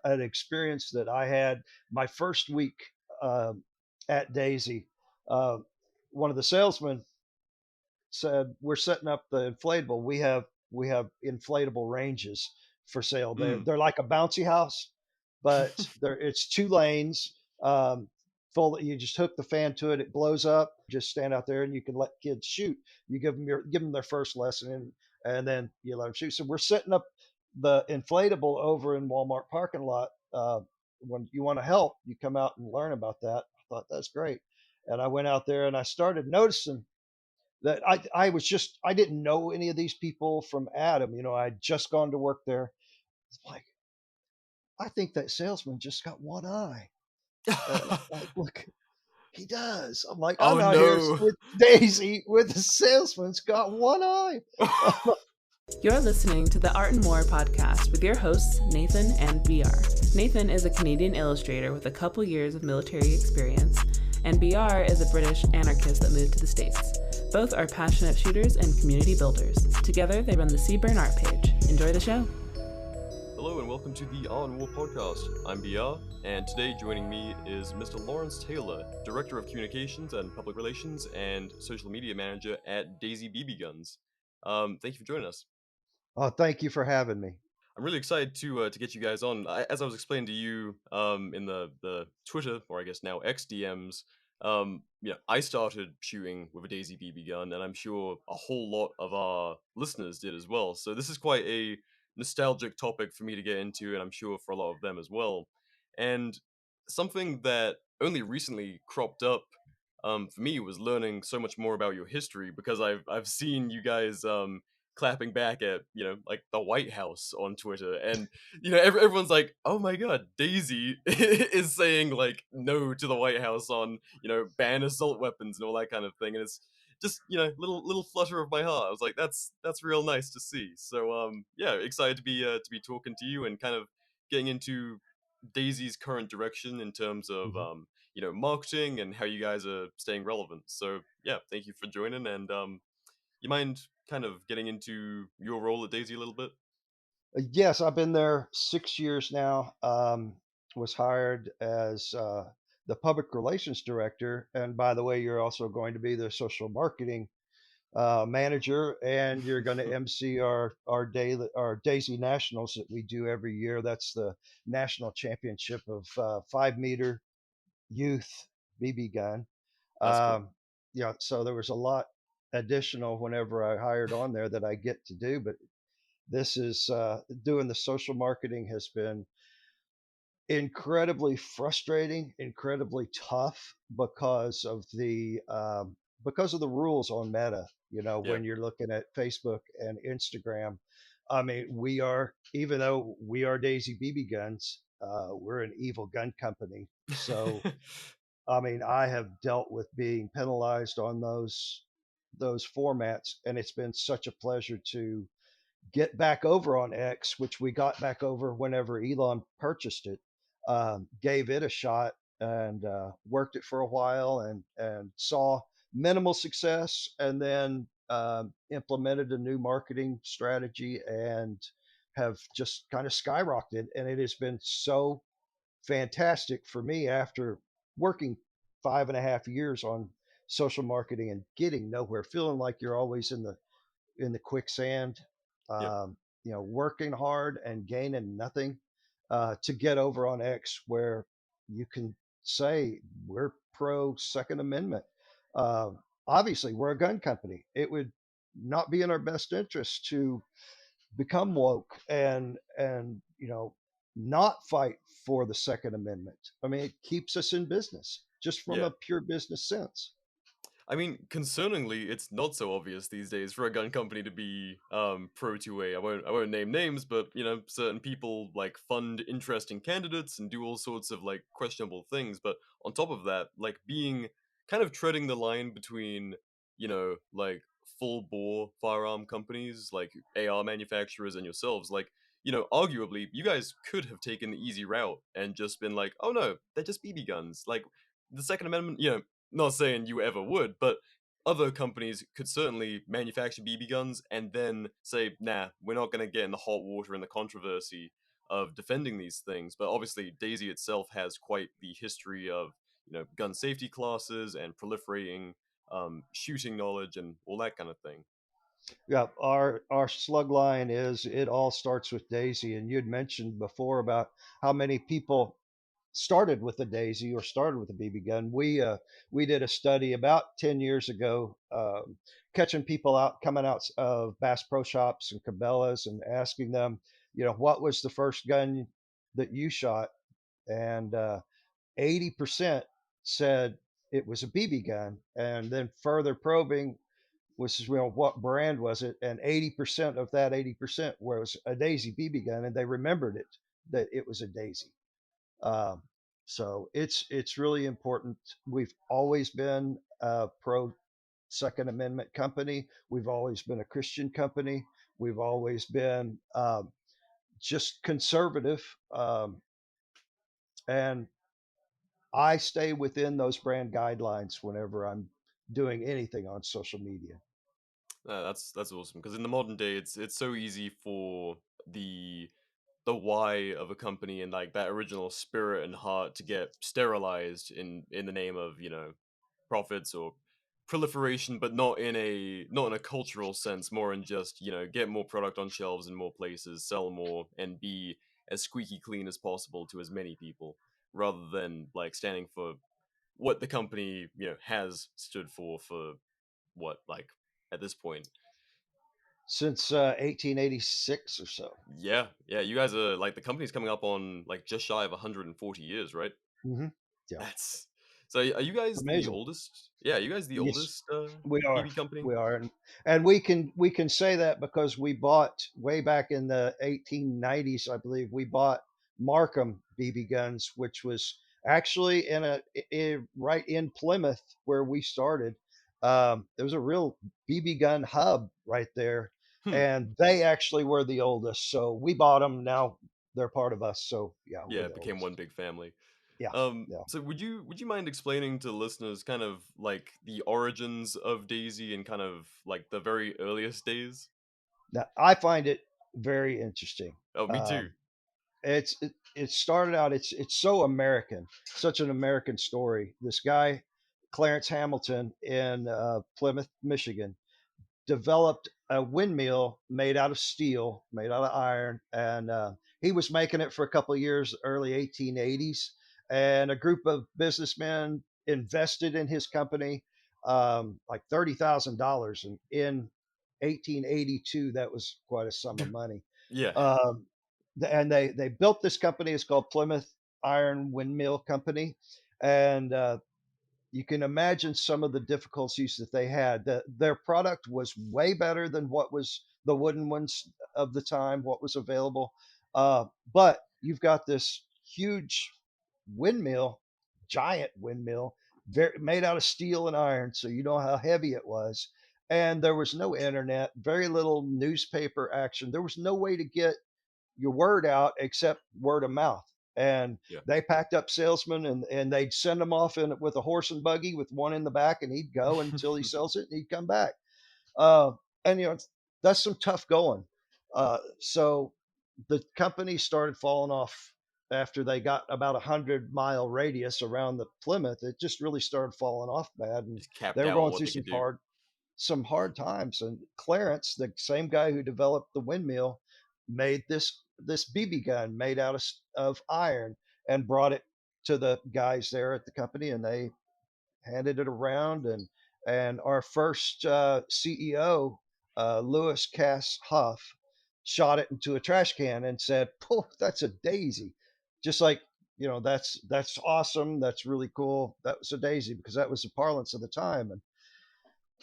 An experience that I had my first week um, at Daisy. Uh, One of the salesmen said, "We're setting up the inflatable. We have inflatable ranges for sale. They're Mm. they're like a bouncy house, but it's 2 lanes. Full. You just hook the fan to it. It blows up. Just stand out there and you can let kids shoot. You give them their first lesson and then you let them shoot. So we're setting up the inflatable over in Walmart parking lot. When you want to help, you come out and learn about that. I thought that's great, and I went out there and I started noticing that I didn't know any of these people from Adam. I'd just gone to work there. It's like, I think that salesman just got one eye. And I'm like, look, he does. I'm like, I'm Oh out here no. with Daisy with the salesman's got one eye. You're listening to the Art and More podcast with your hosts, Nathan and BR. Nathan is a Canadian illustrator with a couple years of military experience, and BR is a British anarchist that moved to the States. Both are passionate shooters and community builders. Together, they run the Seaburn Art page. Enjoy the show. Hello and welcome to the Art and War podcast. I'm BR, and today joining me is Mr. Lawrence Taylor, Director of Communications and Public Relations and Social Media Manager at Daisy BB Guns. Thank you for joining us. Oh, thank you for having me. I'm really excited to get you guys on. As I was explaining to you in the Twitter, or I guess now X DMs, I started shooting with a Daisy BB gun, and I'm sure a whole lot of our listeners did as well. So this is quite a nostalgic topic for me to get into, and I'm sure for a lot of them as well. And something that only recently cropped up for me was learning so much more about your history because I've seen you guys clapping back at like the White House on Twitter, and everyone's like, "Oh my God, Daisy is saying like no to the White House on ban assault weapons and all that kind of thing," and it's just little flutter of my heart. I was like, that's real nice to see. So yeah, excited to be talking to you and kind of getting into Daisy's current direction in terms of Mhm. marketing and how you guys are staying relevant. So yeah, thank you for joining, and you mind kind of getting into your role at Daisy a little bit? Yes, I've been there 6 years now. Was hired as the public relations director. And by the way, you're also going to be the social marketing manager, and you're going to MC our Daisy Nationals that we do every year. That's the national championship of 5 meter youth BB gun. That's cool. Um, so there was a lot additional whenever I hired on there that I get to do, but this is doing the social marketing has been incredibly frustrating, incredibly tough because of the rules on Meta. Yeah. When you're looking at Facebook and Instagram, I mean, we are even though we are Daisy BB Guns, we're an evil gun company. So I mean, I have dealt with being penalized on those formats, and it's been such a pleasure to get back over on X, which we got back over whenever Elon purchased it, gave it a shot and worked it for a while and saw minimal success, and then implemented a new marketing strategy and have just kind of skyrocketed. And it has been so fantastic for me after working 5.5 years on social marketing and getting nowhere, feeling like you're always in the quicksand, Yep. working hard and gaining nothing, to get over on X where you can say we're pro Second Amendment. Uh, Obviously, we're a gun company. It would not be in our best interest to become woke and not fight for the Second Amendment. I mean, it keeps us in business just from Yeah. a pure business sense. I mean, concerningly, it's not so obvious these days for a gun company to be pro 2A. I won't name names, but certain people like fund interesting candidates and do all sorts of like questionable things. But on top of that, like being kind of treading the line between like full bore firearm companies like AR manufacturers and yourselves, like arguably you guys could have taken the easy route and just been like, oh no, they're just BB guns. Like the Second Amendment, not saying you ever would, but other companies could certainly manufacture BB guns and then say, nah, we're not going to get in the hot water and the controversy of defending these things. But obviously, Daisy itself has quite the history of gun safety classes and proliferating shooting knowledge and all that kind of thing. Yeah, our slug line is it all starts with Daisy, and you'd mentioned before about how many people started with a Daisy or started with a BB gun. We did a study about 10 years ago, catching people out coming out of Bass Pro Shops and Cabela's and asking them, what was the first gun that you shot, and 80% said it was a BB gun, and then further probing was, what brand was it, and 80% of that 80% was a Daisy BB gun, and they remembered it that it was a Daisy. Um, so it's really important. We've always been a pro Second Amendment company. We've always been a Christian company. We've always been just conservative, and I stay within those brand guidelines whenever I'm doing anything on social media. That's awesome because in the modern day, it's so easy for the why of a company and like that original spirit and heart to get sterilized in the name of profits or proliferation, but not in a cultural sense, more in just get more product on shelves in more places, sell more, and be as squeaky clean as possible to as many people, rather than like standing for what the company has stood for what, like, at this point. Since 1886 or so. Yeah, you guys are like the company's coming up on like just shy of 140 years, right? Hmm. Yeah, That's so. Are you guys the amazing. oldest? Yeah, you guys the Yes, oldest we are. BB company? We are, and we can say that because we bought way back in the 1890s, I believe. We bought Markham BB guns, which was actually right in Plymouth where we started. There was a real BB gun hub right there, Hmm. and they actually were the oldest. So we bought them. Now they're part of us. So yeah, we're Yeah, the it became oldest. one big family. Yeah, yeah. So would you mind explaining to listeners kind of like the origins of Daisy and kind of like the very earliest days? Now I find it very interesting. Oh, me too. It started out, it's so American, such an American story. This guy, Clarence Hamilton in Plymouth, Michigan, developed a windmill made out of steel, made out of iron, and he was making it for a couple of years, early 1880s, and a group of businessmen invested in his company, like $30,000, and in 1882, that was quite a sum of money. Yeah. Um, and they built this company. It's called Plymouth Iron Windmill Company, and you can imagine some of the difficulties that they had. Their product was way better than what was the wooden ones of the time, what was available. But you've got this huge windmill, giant windmill, made out of steel and iron, so you know how heavy it was. And there was no internet, very little newspaper action. There was no way to get your word out except word of mouth. And Yeah. they packed up salesmen, and they'd send them off with a horse and buggy with one in the back, and he'd go until he sells it and he'd come back. Uh, and that's some tough going. So the company started falling off after they got about 100-mile radius around the Plymouth. It just really started falling off bad, and Just capped they were out on going what through they could do. some hard times. And Clarence, the same guy who developed the windmill, made this BB gun made out of iron and brought it to the guys there at the company, and they handed it around. And our first CEO, Lewis Cass Huff, shot it into a trash can and said, "Oh, that's a daisy," just like, that's awesome, that's really cool, that was a daisy, because that was the parlance of the time.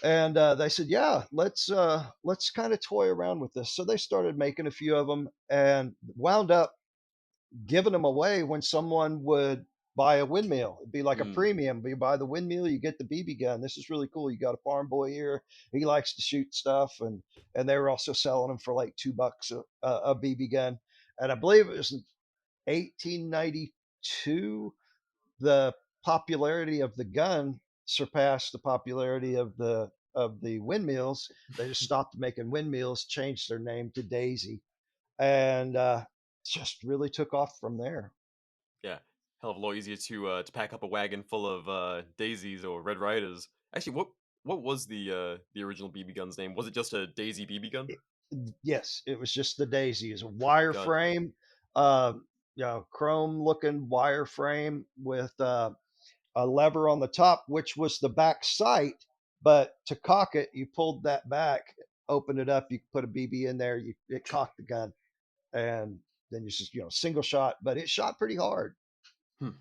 And they said, "Yeah, let's kind of toy around with this." So they started making a few of them and wound up giving them away when someone would buy a windmill. It'd be like a Mm. premium. You buy the windmill, you get the BB gun. This is really cool. You got a farm boy here. He likes to shoot stuff, and they were also selling them for like $2 a BB gun. And I believe it was in 1892 the popularity of the gun surpassed the popularity of the windmills. They just stopped making windmills, changed their name to Daisy, and just really took off from there. Yeah, hell of a lot easier to pack up a wagon full of daisies or red riders. Actually, what was the original BB gun's name? Was it just a Daisy BB gun? It- yes, it was just the Daisy. It's a Gotcha. wireframe, chrome looking wireframe with a lever on the top, which was the back sight. But to cock it, you pulled that back, opened it up, you put a BB in there, it cocked the gun, and then you just single shot, but it shot pretty hard. Hmm.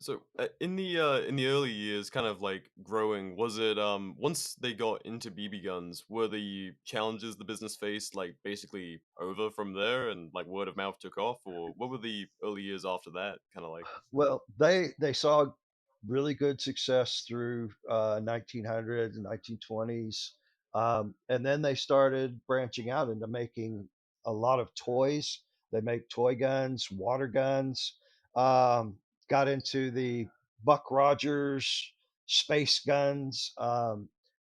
So in the early years, kind of like growing, was it once they got into BB guns, were the challenges the business faced like basically over from there, and like word of mouth took off, or what were the early years after that kind of like? Well, they saw really good success through 1900s and 1920s, and then they started branching out into making a lot of toys. They make toy guns, water guns. Um, got into the Buck Rogers space guns.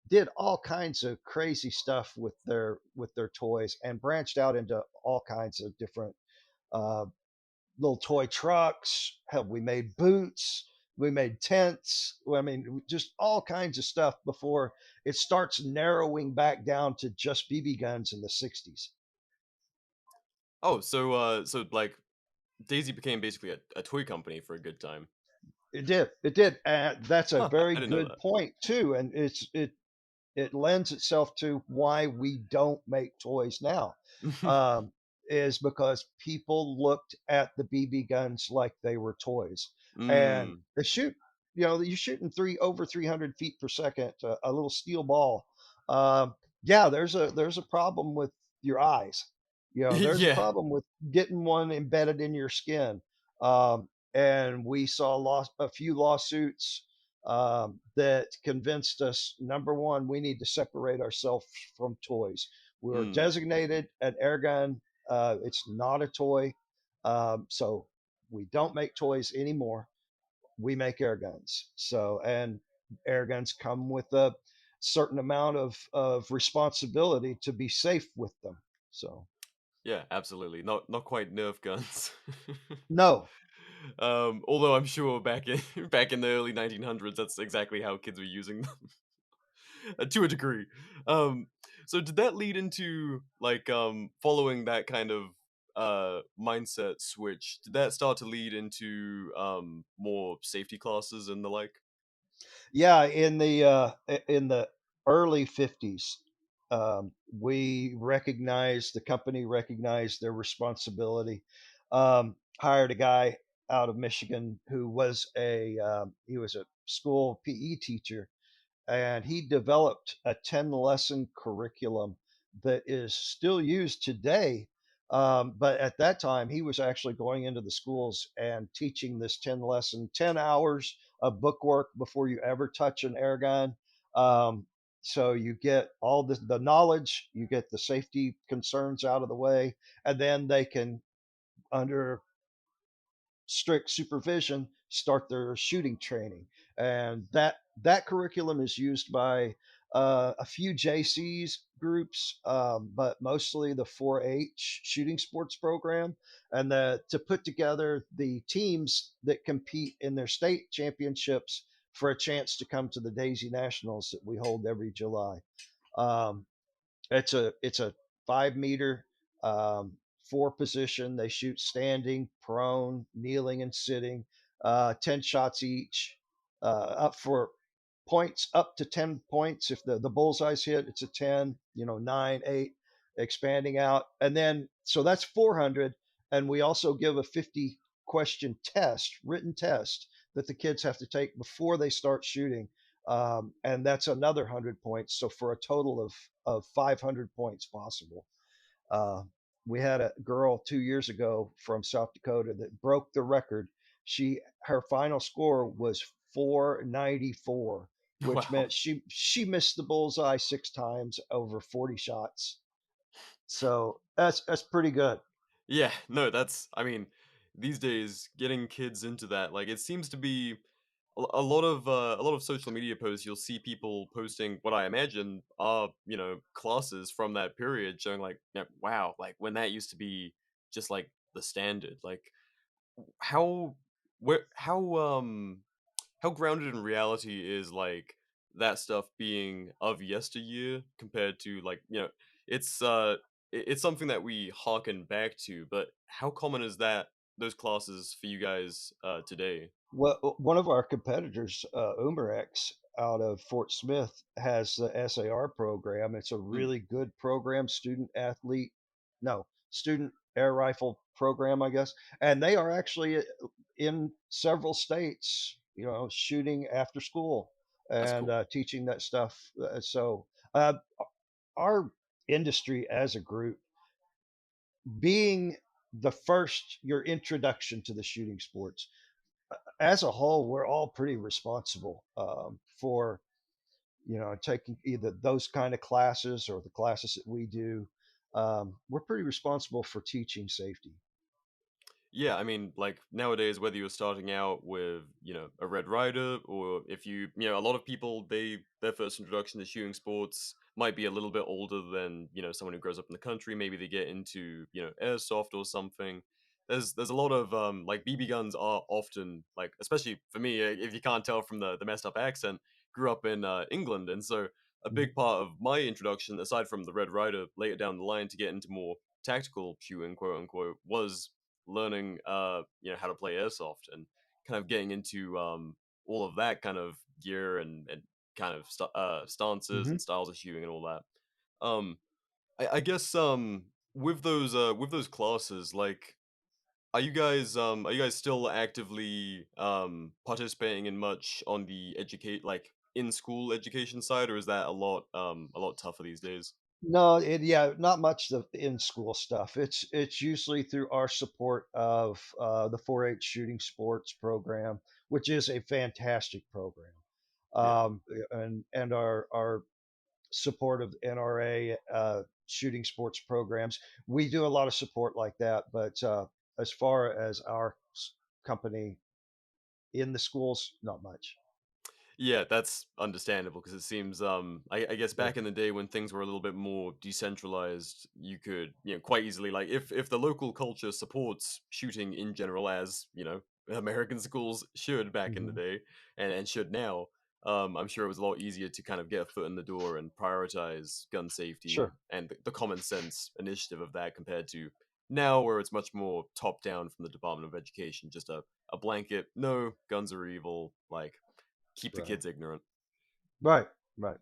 Did all kinds of crazy stuff with their toys, and branched out into all kinds of different uh, little toy trucks. Hell, we made boots. We made tents. I mean, just all kinds of stuff before it starts narrowing back down to just BB guns in the 60s. Oh, so like Daisy became basically a toy company for a good time. It did. It did. And that's a Huh, very I didn't know good point too. And it lends itself to why we don't make toys now, that. um, is because people looked at the BB guns like they were toys, and Mm, they shoot. You're shooting over 300 feet per second, a little steel ball. Yeah, there's a problem with your eyes. There's a yeah. problem with getting one embedded in your skin. And we saw a few lawsuits that convinced us, number one, we need to separate ourselves from toys. We were Mm, designated an air gun. It's not a toy. So we don't make toys anymore. We make air guns. And air guns come with a certain amount of responsibility to be safe with them. So, yeah, absolutely. Not quite Nerf guns. no. Although I'm sure back in back in the early 1900s, that's exactly how kids were using them to a degree. Um, so did that lead into like following that kind of mindset switch? Did that start to lead into more safety classes and the like? Yeah, in the early 50s, the company recognized their responsibility. Hired a guy out of Michigan who was he was a school PE teacher, and he developed a 10 lesson curriculum that is still used today. But at that time, he was actually going into the schools and teaching this 10 hours of bookwork before you ever touch an air gun. Um, so you get all the knowledge, you get the safety concerns out of the way, and then they can, under strict supervision, start their shooting training. And that curriculum is used by a few JCs groups, but mostly the 4-H shooting sports program, and to put together the teams that compete in their state championships for a chance to come to the Daisy Nationals that we hold every July. Um, it's a 5 meter, um, four position. They shoot standing, prone, kneeling, and sitting. 10 shots each. Up for points, up to 10 points. If the bullseye's hit, it's a 10. 9, 8, expanding out, and then so that's 400. And we also give a 50-question test, written test that the kids have to take before they start shooting, and that's another 100 points. So for a total of 500 points possible. Uh, we had a girl 2 years ago from South Dakota that broke the record. Her final score was 494, which Wow. meant she missed the bullseye 6 times over 40 shots. So that's pretty good. Yeah, no, that's I mean, these days getting kids into that, like it seems to be a lot of social media posts. You'll see people posting what I imagine are classes from that period, showing like, yeah, wow, like when that used to be just like the standard. Like how where how grounded in reality is like that stuff being of yesteryear compared to like it's it's something that we harken back to, but how common is that those classes for you guys today? Well, one of our competitors, Umarex, out of Fort Smith, has the SAR program. It's a Hmm, really good program, student athlete, no, student air rifle program, I guess. And they are actually in several states, shooting after school that's and cool. teaching that stuff. Uh, our industry as a group, being the first, your introduction to the shooting sports, as a whole, we're all pretty responsible for taking either those kind of classes or the classes that we do. We're pretty responsible for teaching safety. Yeah, I mean, like nowadays, whether you're starting out with, a Red Rider, or if a lot of people, their first introduction to shooting sports might be a little bit older than, someone who grows up in the country. Maybe they get into, airsoft or something. There's a lot of like BB guns are often like, especially for me, if you can't tell from the messed up accent, grew up in England, and so a Mhm. big part of my introduction, aside from the Red Rider later down the line to get into more tactical shooting, quote unquote, was learning how to play airsoft and kind of getting into all of that kind of gear and kind of stances Mhm. and styles of shooting and all that. I guess with those classes, like are you guys still actively participating in much on the educate like in school education side, or is that a lot tougher these days? No, yeah, not much of in school stuff. It's usually through our support of the 4-H shooting sports program, which is a fantastic program, Yeah. and our support of NRA shooting sports programs. We do a lot of support like that, but as far as our company in the schools, not much. Yeah, that's understandable because it seems I guess Yeah. back in the day when things were a little bit more decentralized, you could, quite easily like if the local culture supports shooting in general as, American schools should back in the Hmm. day and should now, I'm sure it was a lot easier to kind of get a foot in the door and prioritize gun safety Sure. and the common sense initiative of that compared to now where it's much more top down from the Department of Education, just a blanket, no, guns are evil, like keep the Right. kids ignorant. Right. Right.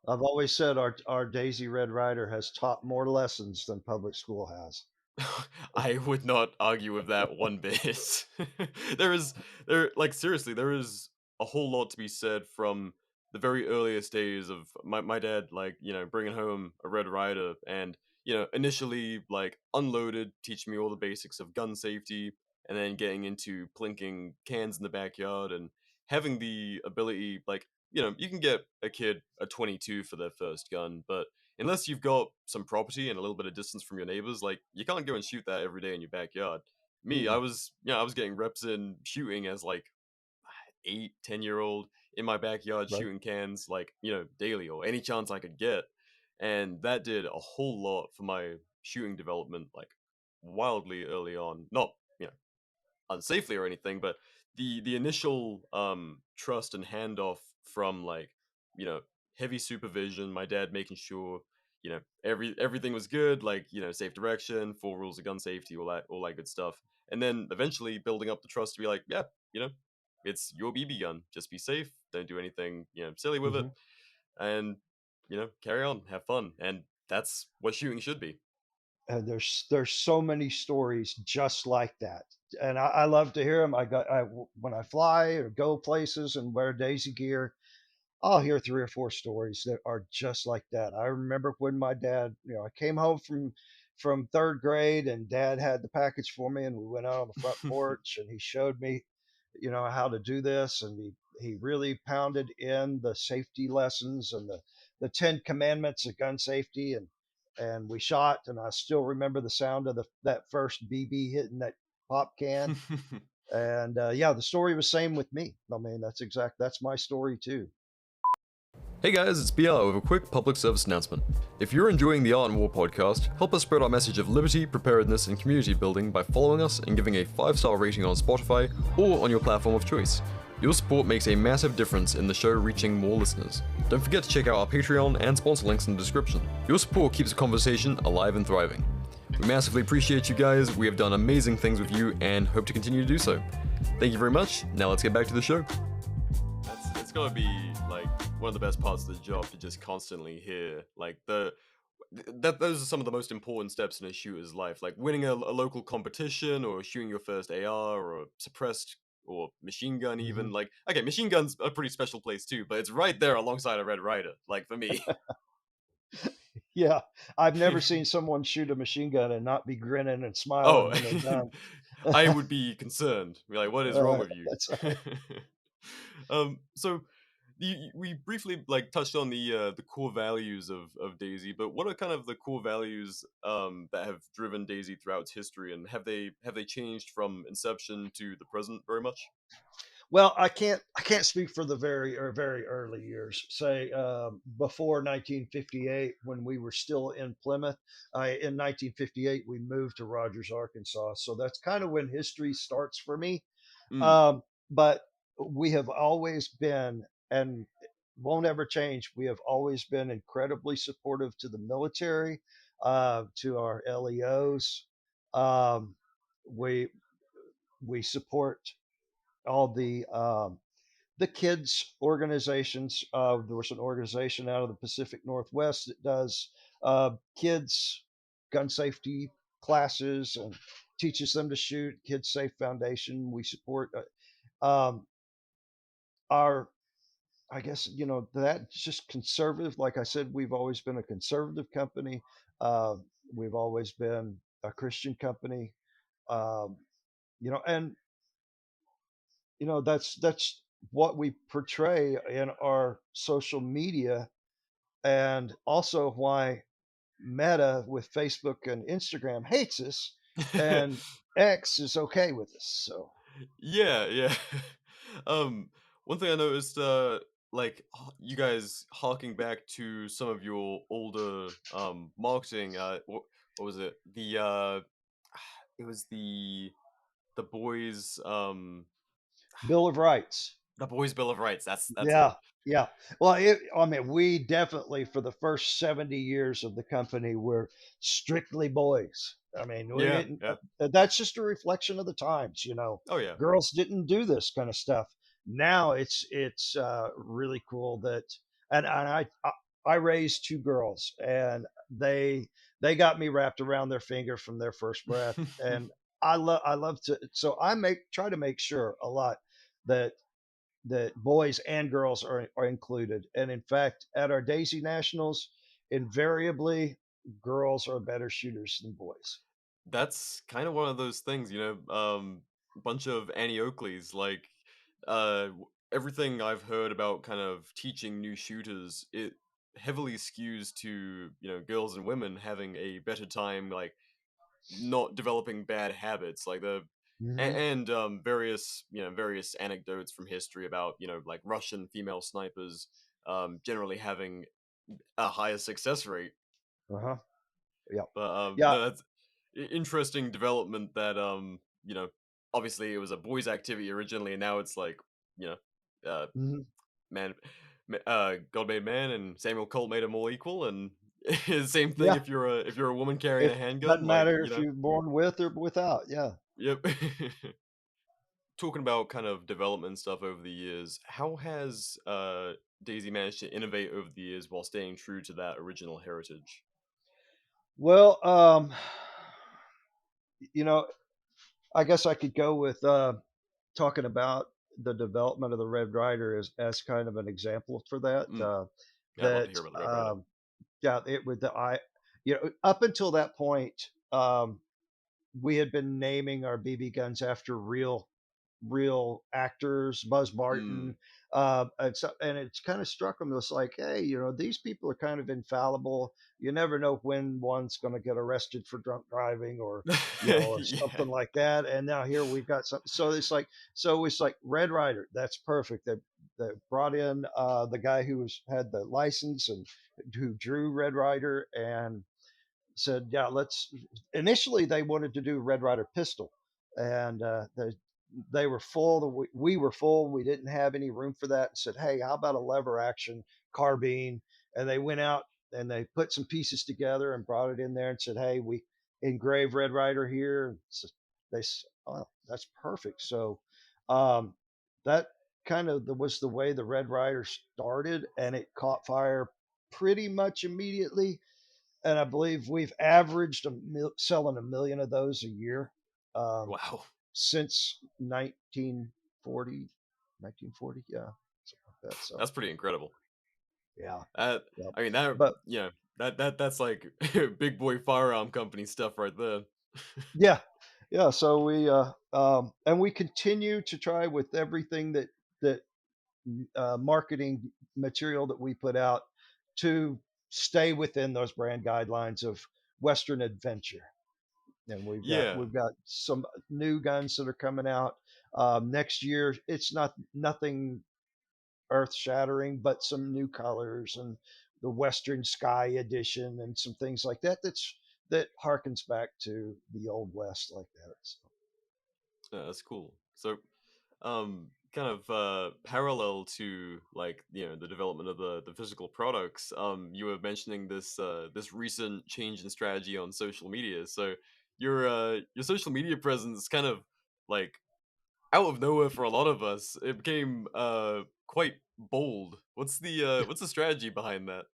I've always said our Daisy Red Rider has taught more lessons than public school has. I would not argue with that one bit. there is there like seriously there is a whole lot to be said from the very earliest days of my dad like bringing home a Red Rider and initially like unloaded teaching me all the basics of gun safety and then getting into plinking cans in the backyard and having the ability like you can get a kid a 22 for their first gun, but unless you've got some property and a little bit of distance from your neighbors, like you can't go and shoot that every day in your backyard. Me, I Mm-mm. was, I was getting reps in shooting as like 8, 10 year old in my backyard Right. shooting cans like daily or any chance I could get, and that did a whole lot for my shooting development like wildly early on. Not unsafely or anything, but the initial trust and handoff from like you know heavy supervision, my dad making sure everything was good, like safe direction, four rules of gun safety, all that good stuff, and then eventually building up the trust to be like, yeah, it's your BB gun, just be safe, don't do anything silly with it, Hmm. and carry on, have fun, and that's what shooting should be. And there's so many stories just like that, and I love to hear them. When I fly or go places and wear Daisy gear, I'll hear 3 or 4 stories that are just like that. I remember when my dad, I came home from 3rd grade and dad had the package for me and we went out on the front porch and he showed me, how to do this, and he really pounded in the safety lessons and the 10 commandments of gun safety, and we shot, and I still remember the sound of that first BB hitting that pop can. And yeah, the story was same with me. I mean, that's my story too. Hey guys, it's BR with a quick public service announcement. If you're enjoying the Art and War podcast, help us spread our message of liberty, preparedness, and community building by following us and giving a 5-star rating on Spotify or on your platform of choice. Your support makes a massive difference in the show reaching more listeners. Don't forget to check out our Patreon and sponsor links in the description. Your support keeps the conversation alive and thriving. We massively appreciate you guys, we have done amazing things with you and hope to continue to do so. Thank you very much, now let's get back to the show. It's gotta be like one of the best parts of the job to just constantly hear like those are some of the most important steps in a shooter's life, like winning a local competition or shooting your first AR or a suppressed or machine gun even. Mhm. Like, okay, machine gun's a pretty special place too, but it's right there alongside a Red Rider, like for me. Yeah, I've never seen someone shoot a machine gun and not be grinning and Oh, smiling when they're done. I would be concerned. Be like, what is wrong with you? That's right. So we briefly like touched on the core values of Daisy, but what are kind of the core values that have driven Daisy throughout its history, and have they changed from inception to the present very much? Well, I can't speak for the very early years. Say before 1958, when we were still in Plymouth. In 1958, we moved to Rogers, Arkansas. So that's kind of when history starts for me. Mm. But we have always been, and won't ever change. We have always been incredibly supportive to the military, to our LEOs. Um, we we support all the kids organizations. There was an organization out of the Pacific Northwest that does kids gun safety classes and teaches them to shoot. Kids Safe Foundation. We support um, our. I guess that's just conservative. Like I said, we've always been a conservative company. Uh, we've always been a Christian company. Um, and that's what we portray in our social media, and also why Meta with Facebook and Instagram hates us, and X is okay with us. So Yeah, yeah. um, One thing I noticed, like you guys harking back to some of your older marketing. What was it? It was boys Bill of Rights. the boys Bill of Rights. That's it. Yeah, yeah. Well, I mean, we definitely, for the first 70 years of the company, were strictly boys. I mean, we Yeah, didn't. yeah. That's just a reflection of the times. Oh yeah. Girls didn't do this kind of stuff. Now it's really cool that, and I raised two girls, and they got me wrapped around their finger from their first breath, and I love to. So I try to make sure a lot that boys and girls are included. And in fact, at our Daisy Nationals, invariably, girls are better shooters than boys. That's kind of one of those things, bunch of Annie Oakleys, like everything I've heard about kind of teaching new shooters, it heavily skews to, girls and women having a better time, like not developing bad habits, like Hmm. various anecdotes from history about, like Russian female snipers generally having a higher success rate. Uh huh. Yeah. But Yeah. no, that's interesting development that obviously it was a boys' activity originally, and now it's like you uh, Hmm. man, God made man, and Samuel Colt made them all equal, and same thing Yeah. if you're a woman carrying If a handgun, doesn't like matter if you're born with or without. Yeah. yep. Talking about kind of development stuff over the years, how has Daisy managed to innovate over the years while staying true to that original heritage? Well, you know, I guess I could go with talking about the development of the Red Rider as kind of an example for that. Mm. Yeah, I'd love to That hear about the Red Rider. Yeah, it with the I, up until that point, we had been naming our BB guns after real actors, Buzz Mm. Barton, and it's kind of struck them. It's like, hey, these people are kind of infallible. You never know when one's going to get arrested for drunk driving, or Yeah. something like that. And now here we've got something. So it's like Red Rider. That's perfect. They brought in the guy who had the license and who drew Red Rider, and said, yeah, let's. Initially, they wanted to do Red Rider pistol, and they were full. We were full. We didn't have any room for that. And said, hey, how about a lever action carbine? And they went out and they put some pieces together and brought it in there and said, hey, we engrave Red Rider here. So they said, oh, that's perfect. So um, that kind of was the way the Red Rider started, and it caught fire pretty much immediately. And I believe we've averaged selling 1 million of those a year um, Wow, since 1940, 1940, yeah, something like that. So that's pretty incredible. yeah, Uh, yeah, I mean that but that's like big boy firearm company stuff right there. yeah, yeah. So we and we continue to try with everything that marketing material that we put out to stay within those brand guidelines of Western adventure. And Yeah, we've got some new guns that are coming out next year. It's nothing earth shattering, but some new colors and the Western Sky edition and some things like that. That harkens back to the old West like that. So. that's cool. So, kind of parallel to like the development of the physical products. You were mentioning this recent change in strategy on social media. So your social media presence kind of like out of nowhere for a lot of us. It became quite bold. What's the strategy behind that?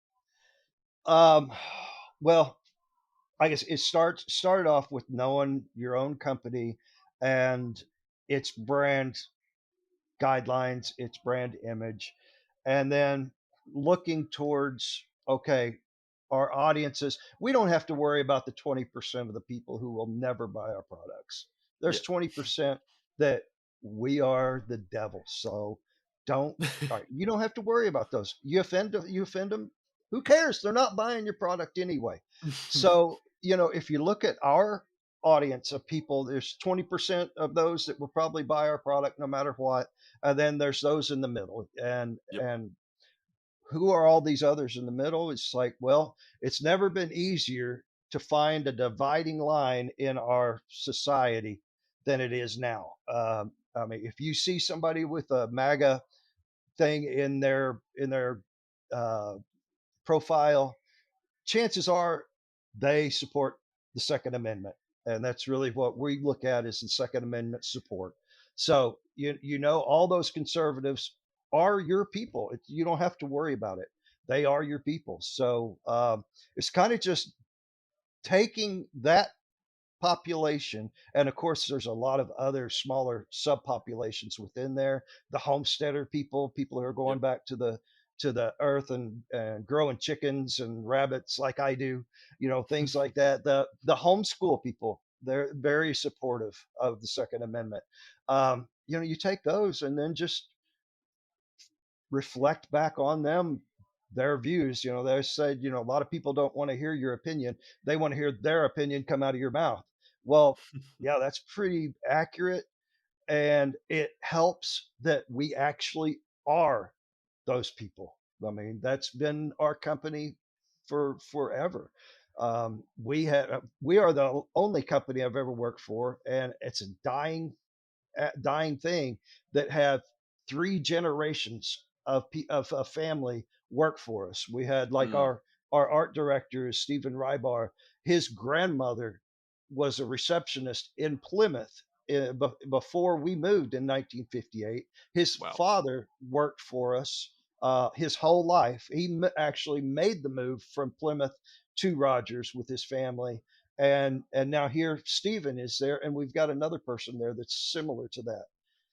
Um, well, I guess it started off with knowing your own company and its brand guidelines, its brand image, and then looking towards, okay, our audiences. We don't have to worry about the 20% of the people who will never buy our products. Yeah. There's 20% that we are the devil. So don't, all right, you don't have to worry about those. You offend them. Who cares? They're not buying your product anyway. So, if you look at our audience of people, there's 20% of those that will probably buy our product no matter what, and then there's those in the middle, Yep. and who are all these others in the middle? It's like, well, it's never been easier to find a dividing line in our society than it is now. I mean, if you see somebody with a MAGA thing in their uh, profile, chances are they support the Second Amendment, and that's really what we look at is the Second Amendment support. So all those conservatives are your people. You don't have to worry about it. They are your people. So it's kind of just taking that population, and of course there's a lot of other smaller subpopulations within there, the homesteader people who are going Yep. back to the earth and growing chickens and rabbits like I do, things like that, the homeschool people, they're very supportive of the Second Amendment. You take those and then just reflect back on them, their views. They said, a lot of people don't want to hear your opinion, they want to hear their opinion come out of your mouth. Well, yeah, that's pretty accurate, and it helps that we actually are those people. I mean, that's been our company for forever. We are the only company I've ever worked for, and it's a dying thing that have 3 generations of a family work for us. We had like Mm, our art director is Stephen Rybar. His grandmother was a receptionist in Plymouth before we moved in 1958. His wow. father worked for us his whole life. He actually made the move from Plymouth to Rogers with his family, and now here Stephen is there, and we've got another person there that's similar to that.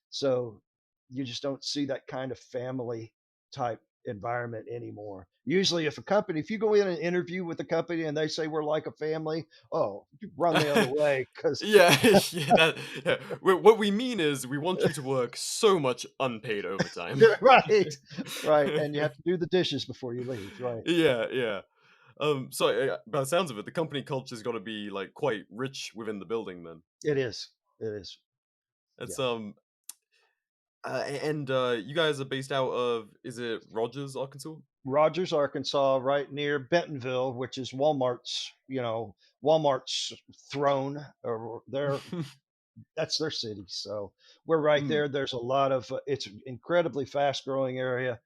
So you just don't see that kind of family type environment anymore. Usually, if you go in and interview with a company and they say we're like a family, oh, you run the other way because Yeah, yeah, yeah. What we mean is we want you to work so much unpaid overtime. right, right, and you have to do the dishes before you leave. Right, Yeah, yeah. So by the sounds of it, the company culture's got to be like quite rich within the building. Then it is. It is. it's Yeah. And you guys are based out of, is it Rogers, Arkansas? Rogers, Arkansas, right near Bentonville, which is Walmart's, Walmart's throne, or their that's their city. So we're right Mm, there. There's a lot of it's an incredibly fast growing area.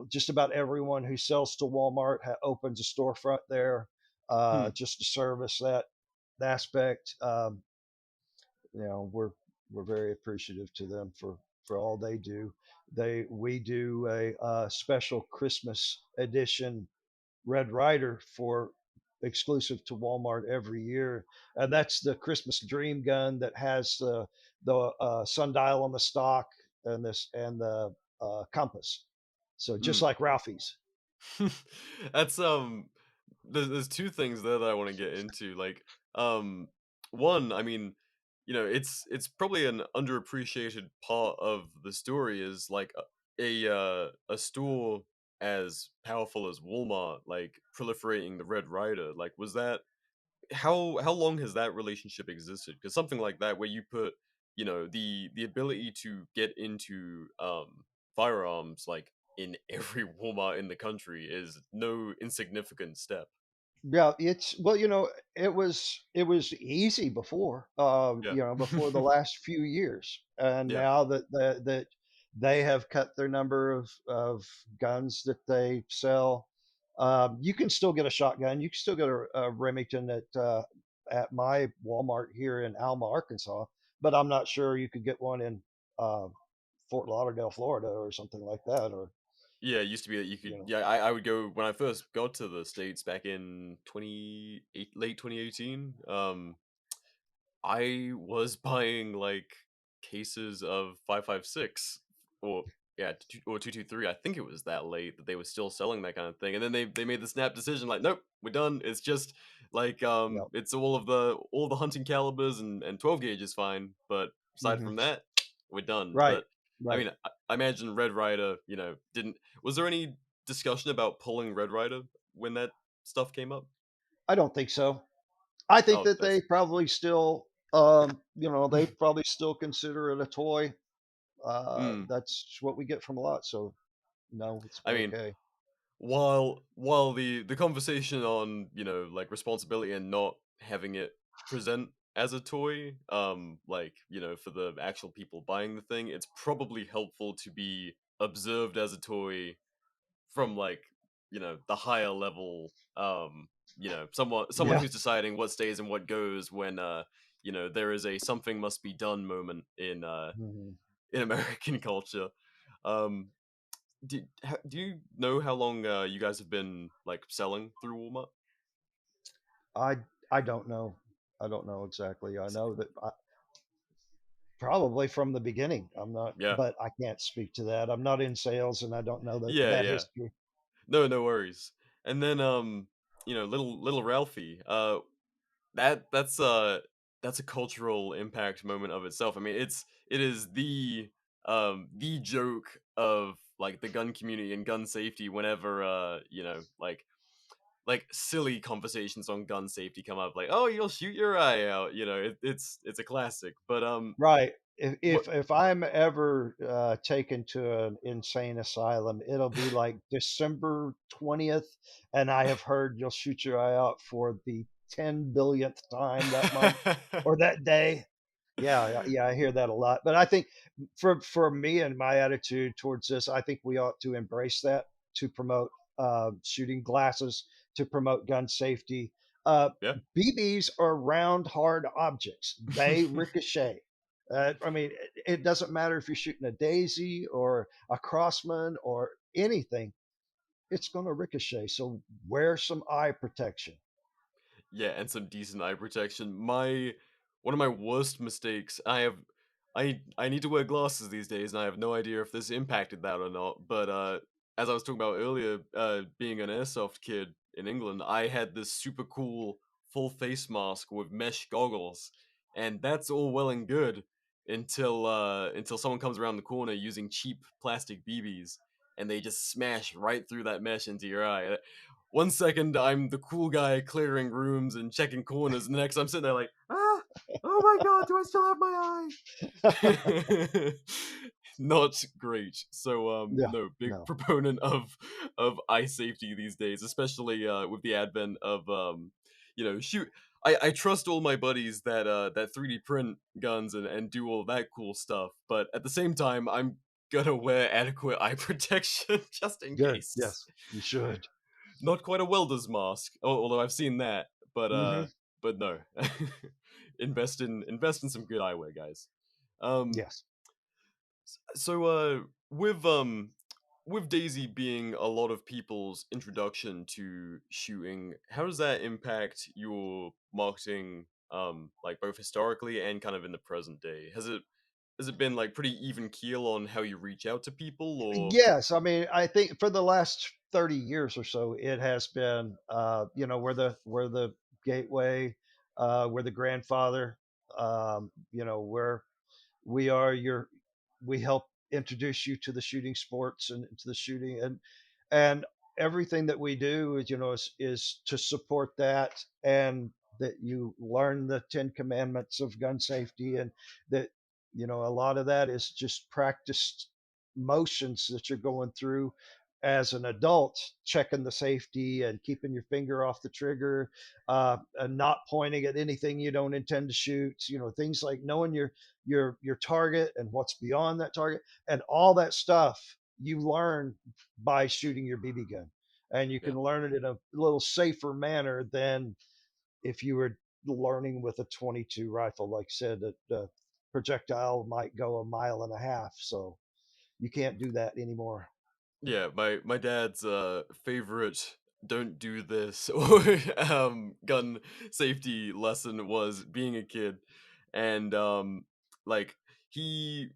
Just about everyone who sells to Walmart opens a storefront there, hmm. just to service that aspect. We're very appreciative to them for all they do. We do a special Christmas edition Red Ryder for exclusive to Walmart every year, and that's the Christmas Dream gun that has the sundial on the stock and the compass. So just Mm. like Ralphie's. That's there's two things there that I want to get into. Like, um, one, I mean, it's probably an underappreciated part of the story is like a store as powerful as Walmart, like proliferating the Red Rider. Like, was that how long has that relationship existed? Because something like that, where you put, the ability to get into firearms like in every Walmart in the country is no insignificant step. Yeah, it's well, it was easy before, Yeah. before the last few years, and Yeah. now that they have cut their number of guns that they sell, you can still get a shotgun. You can still get a Remington at my Walmart here in Alma, Arkansas, but I'm not sure you could get one in uh, Fort Lauderdale, Florida, or something like that, or Yeah, it used to be that you you could. know. Yeah, I would go when I first got to the states back in late 2018. I was buying like cases of 5.56 or yeah, or 223. I think it was that late that they were still selling that kind of thing. And then they made the snap decision like, nope, we're done. It's just like Yeah. it's all the hunting calibers and 12 gauge is fine, but aside Hmm. from that, we're done. Right. But I Right. mean, I imagine Red Rider, didn't was there any discussion about pulling Red Rider when that stuff came up? I don't think so. I think Oh, that that's they probably still consider it a toy. mm, That's what we get from a lot. So no, it's I mean, okay. while the conversation on like responsibility and not having it present as a toy, like for the actual people buying the thing, it's probably helpful to be observed as a toy from like the higher level, someone Yeah. who's deciding what stays and what goes when there is a something must be done moment Mhm. in American culture. um do you know how long you guys have been like selling through Walmart? I I don't know. I don't know exactly. I know that probably from the beginning. I'm not, Yeah, but I can't speak to that. I'm not in sales, and I don't know yeah, that yeah. history. No worries. And then little Ralphie, that's a cultural impact moment of itself. I mean, it is the joke of like the gun community and gun safety whenever like silly conversations on gun safety come up, like, oh, you'll shoot your eye out, it's a classic. But Right. what If I'm ever taken to an insane asylum, it'll be like December 20th, and I have heard you'll shoot your eye out for the 10 billionth time that month or that day. Yeah, yeah, yeah, I hear that a lot. But I think for me and my attitude towards this, I think we ought to embrace that to promote shooting glasses, to promote gun safety. Uh, yeah. BBs are round, hard objects. They ricochet. I mean, it doesn't matter if you're shooting a daisy or a crossman or anything. It's going to ricochet. So wear some eye protection. Yeah, and some decent eye protection. My One of my worst mistakes. I need to wear glasses these days, and I have no idea if this impacted that or not. But as I was talking about earlier, being an airsoft kid in England, I had this super cool full face mask with mesh goggles, and that's all well and good until someone comes around the corner using cheap plastic BBs, and they just smash right through that mesh into your eye. One second I'm the cool guy clearing rooms and checking corners, and the next I'm sitting there like, ah, oh my god, do I still have my eye? not great. So Yeah, no, big no. proponent of eye safety these days, especially with the advent of shoot. I trust all my buddies that 3D print guns and do all that cool stuff, but at the same time I'm gonna wear adequate eye protection just in Good. case. Yes, you should. Not quite a welder's mask, although I've seen that, Hmm. but no. Invest in some good eyewear, guys. Um, Yes. so with Daisy being a lot of people's introduction to shooting, how does that impact your marketing, like both historically and kind of in the present day? Has it been like pretty even keel on how you reach out to people, or Yes, I mean, I think for the last 30 years or so, it has been, we're the gateway, we're the grandfather, where we are your, we help introduce you to the shooting sports and to the shooting, and everything that we do is, is to support that, and that you learn the 10 commandments of gun safety, and that, a lot of that is just practiced motions that you're going through as an adult, checking the safety and keeping your finger off the trigger, and not pointing at anything you don't intend to shoot. Things like knowing your target and what's beyond that target, and all that stuff you learn by shooting your BB gun, and you yeah, can learn it in a little safer manner than if you were learning with a 22 rifle. Like I said, the projectile might go a mile and a half, so you can't do that anymore. yeah, my dad's favorite don't do this or gun safety lesson was being a kid, and like he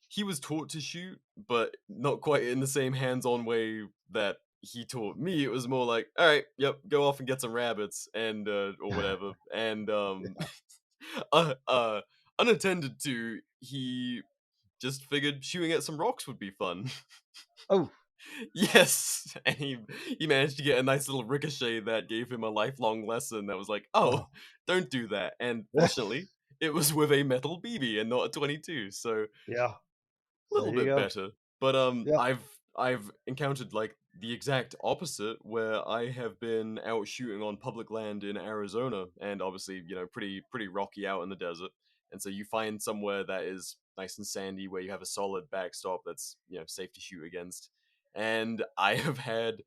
he was taught to shoot, but not quite in the same hands-on way that he taught me. It was more like, all right, yep, go off and get some rabbits and or whatever, and uh unattended to, he just figured shooting at some rocks would be fun. Oh, Yes, and he managed to get a nice little ricochet that gave him a lifelong lesson that was like, "Oh, oh. don't do that." And fortunately, it was with a metal BB and not a 22, so a Yeah, there little you bit go. better. But Yeah. I've encountered like the exact opposite where I have been out shooting on public land in Arizona and obviously, pretty rocky out in the desert. And so you find somewhere that is nice and sandy where you have a solid backstop that's, safe to shoot against. And I have had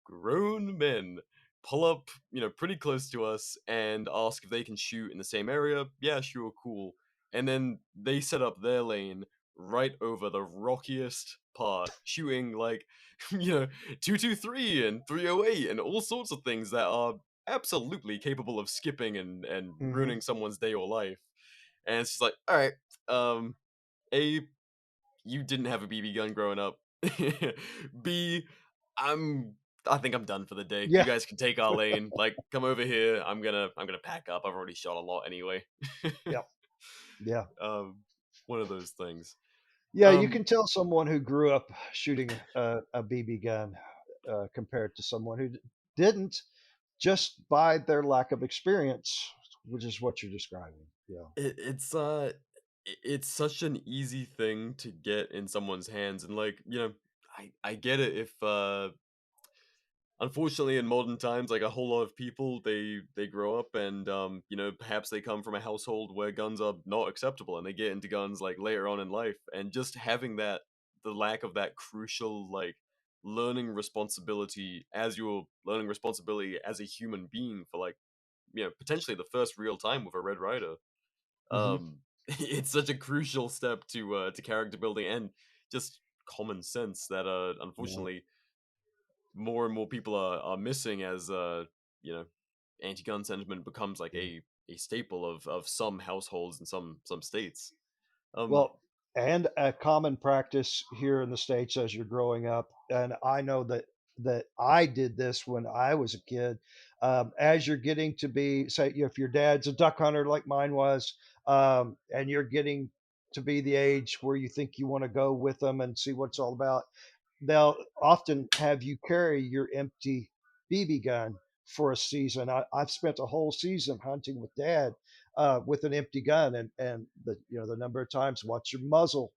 grown men pull up, pretty close to us and ask if they can shoot in the same area. Yeah, sure, cool. And then they set up their lane right over the rockiest part, shooting like, 223 and 308 and all sorts of things that are absolutely capable of skipping and Hmm. ruining someone's day or life. And it's just like, all right, A, you didn't have a BB gun growing up. B, I'm I think I'm done for the day. You Yeah. guys can take our lane. Like, come over here. I'm gonna pack up. I've already shot a lot anyway. Yeah. Yeah. um, one of those things. Yeah, you Um, can tell someone who grew up shooting a BB gun, compared to someone who didn't, just by their lack of experience, which is what you're describing. Yeah. it's such an easy thing to get in someone's hands, and like I get it if unfortunately in modern times like a whole lot of people they grow up and perhaps they come from a household where guns are not acceptable and they get into guns like later on in life, and just having that the lack of that crucial like learning responsibility as you're learning responsibility as a human being for like potentially the first real time with a red rider. Hmm. It's such a crucial step to character building and just common sense that Yeah. unfortunately more and more people are missing as you know anti-gun sentiment becomes like Yeah. a staple of some households in some states. um Well, and a common practice here in the States as you're growing up, and I know that I did this when I was a kid. As you're getting to be, say, if your dad's a duck hunter like mine was, and you're getting to be the age where you think you want to go with them and see what it's all about, they'll often have you carry your empty BB gun for a season. I've spent a whole season hunting with dad, with an empty gun, and the number of times, watch your Yep. muzzle,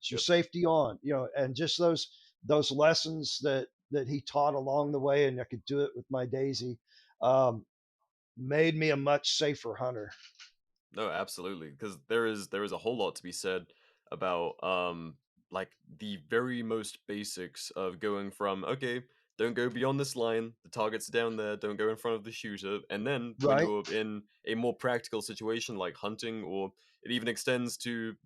is your Yep. safety on, and just those lessons that he taught along the way, and I could do it with my Daisy, um, made me a much safer hunter. No, absolutely, because there is a whole lot to be said about like the very most basics of going from, okay, don't go beyond this line, the target's down there, don't go in front of the shooter, and then when Right. you're in a more practical situation like hunting, or it even extends to,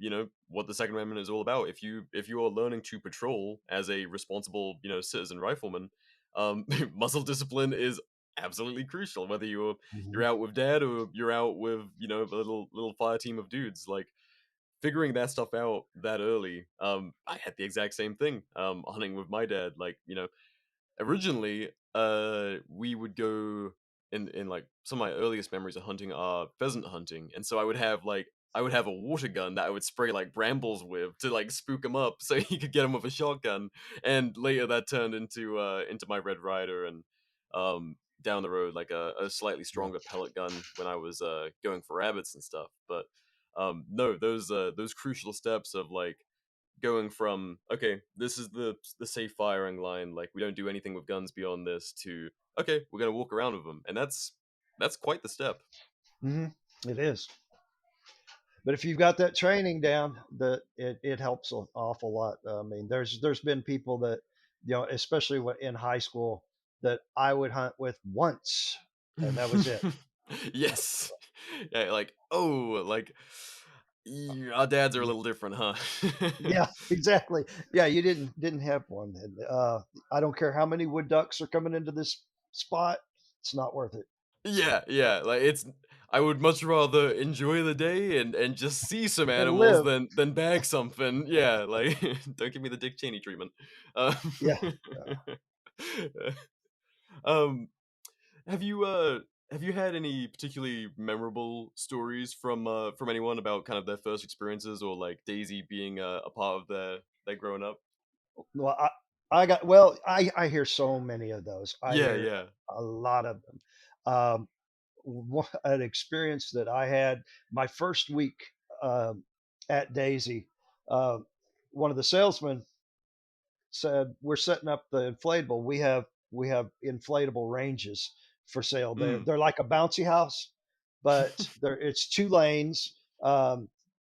what the Second Amendment is all about. If you are learning to patrol as a responsible, citizen rifleman, muzzle discipline is absolutely crucial, whether you're Hmm. out with dad or you're out with a little fire team of dudes. Like, figuring that stuff out that early, I had the exact same thing, hunting with my dad. Like, originally, we would go in like some of my earliest memories of hunting are pheasant hunting, and so I would have a water gun that I would spray like brambles with to like spook him up, so he could get him with a shotgun. And later that turned into my Red Ryder, and down the road like a slightly Yeah. stronger pellet gun when I was going for rabbits and stuff. But no, those crucial steps of like going from, okay, this is the safe firing line, like we don't do anything with guns beyond this, to, okay, we're gonna walk around with them, and that's quite the step. Hmm. It is. But if you've got that training down, that it helps an awful lot. I mean, there's been people that, especially in high school, that I would hunt with once, and that was it. Yes. Yeah, like, oh, like, our dads are a Yeah, little different, huh? yeah, exactly. Yeah, you didn't have one. And I don't care how many wood ducks are coming into this spot, it's not worth it. Yeah, So, yeah, like, I would much rather enjoy the day and just see some and animals live. than bag something. Yeah, like, don't give me the Dick Cheney treatment. Um, Yeah. um, have you had any particularly memorable stories from anyone about kind of their first experiences, or like Daisy being a part of their growing up? Well, I hear so many of those. I Yeah, hear yeah. a lot of them. Um, an experience that I had my first week um, at Daisy. Uh, One of the salesmen said, "We're setting up the inflatable. We have inflatable ranges for sale. They're Mm. they're like a bouncy house, but it's 2 lanes.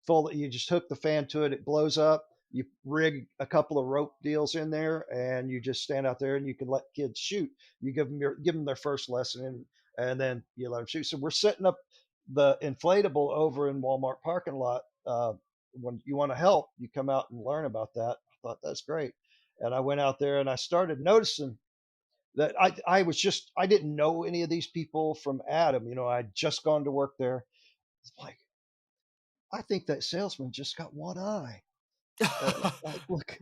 Full. You just hook the fan to it. It blows up. You rig a couple of rope deals in there, and you just stand out there, and you can let kids shoot. You give them their first lesson, and then you let them shoot. So we're setting up the inflatable over in Walmart parking lot. When you want to help, you come out and learn about that. I thought that's great, and I went out there and I started noticing that I didn't know any of these people from Adam. I'd just gone to work there. It's like, I think that salesman just got one eye. And I'm like, look,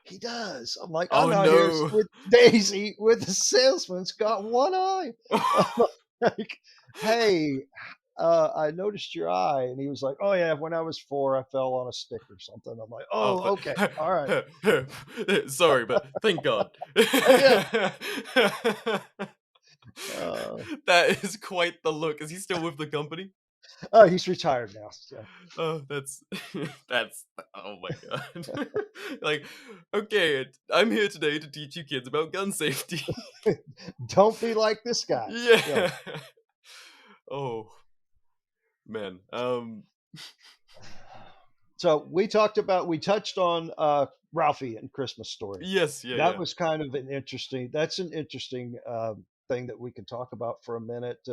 he does. I'm like, I'm Oh out here no. with Daisy with the salesman's got one eye. I'm like, hey, I noticed your eye. And he was like, oh, yeah, when I was 4, I fell on a stick or something. I'm like, Oh, oh, okay. All right. sorry, but thank God. Yeah. Uh, That is quite the look. Is he still with the company? oh, he's retired now. So. Oh, that's that's oh my God. Like, okay, I'm here today to teach you kids about gun safety. Don't be like this guy. Yeah. Yeah. Oh man. So we touched on Ralphie and Christmas Story. Yes, yeah, That yeah. was kind of that's an interesting thing that we can talk about for a minute.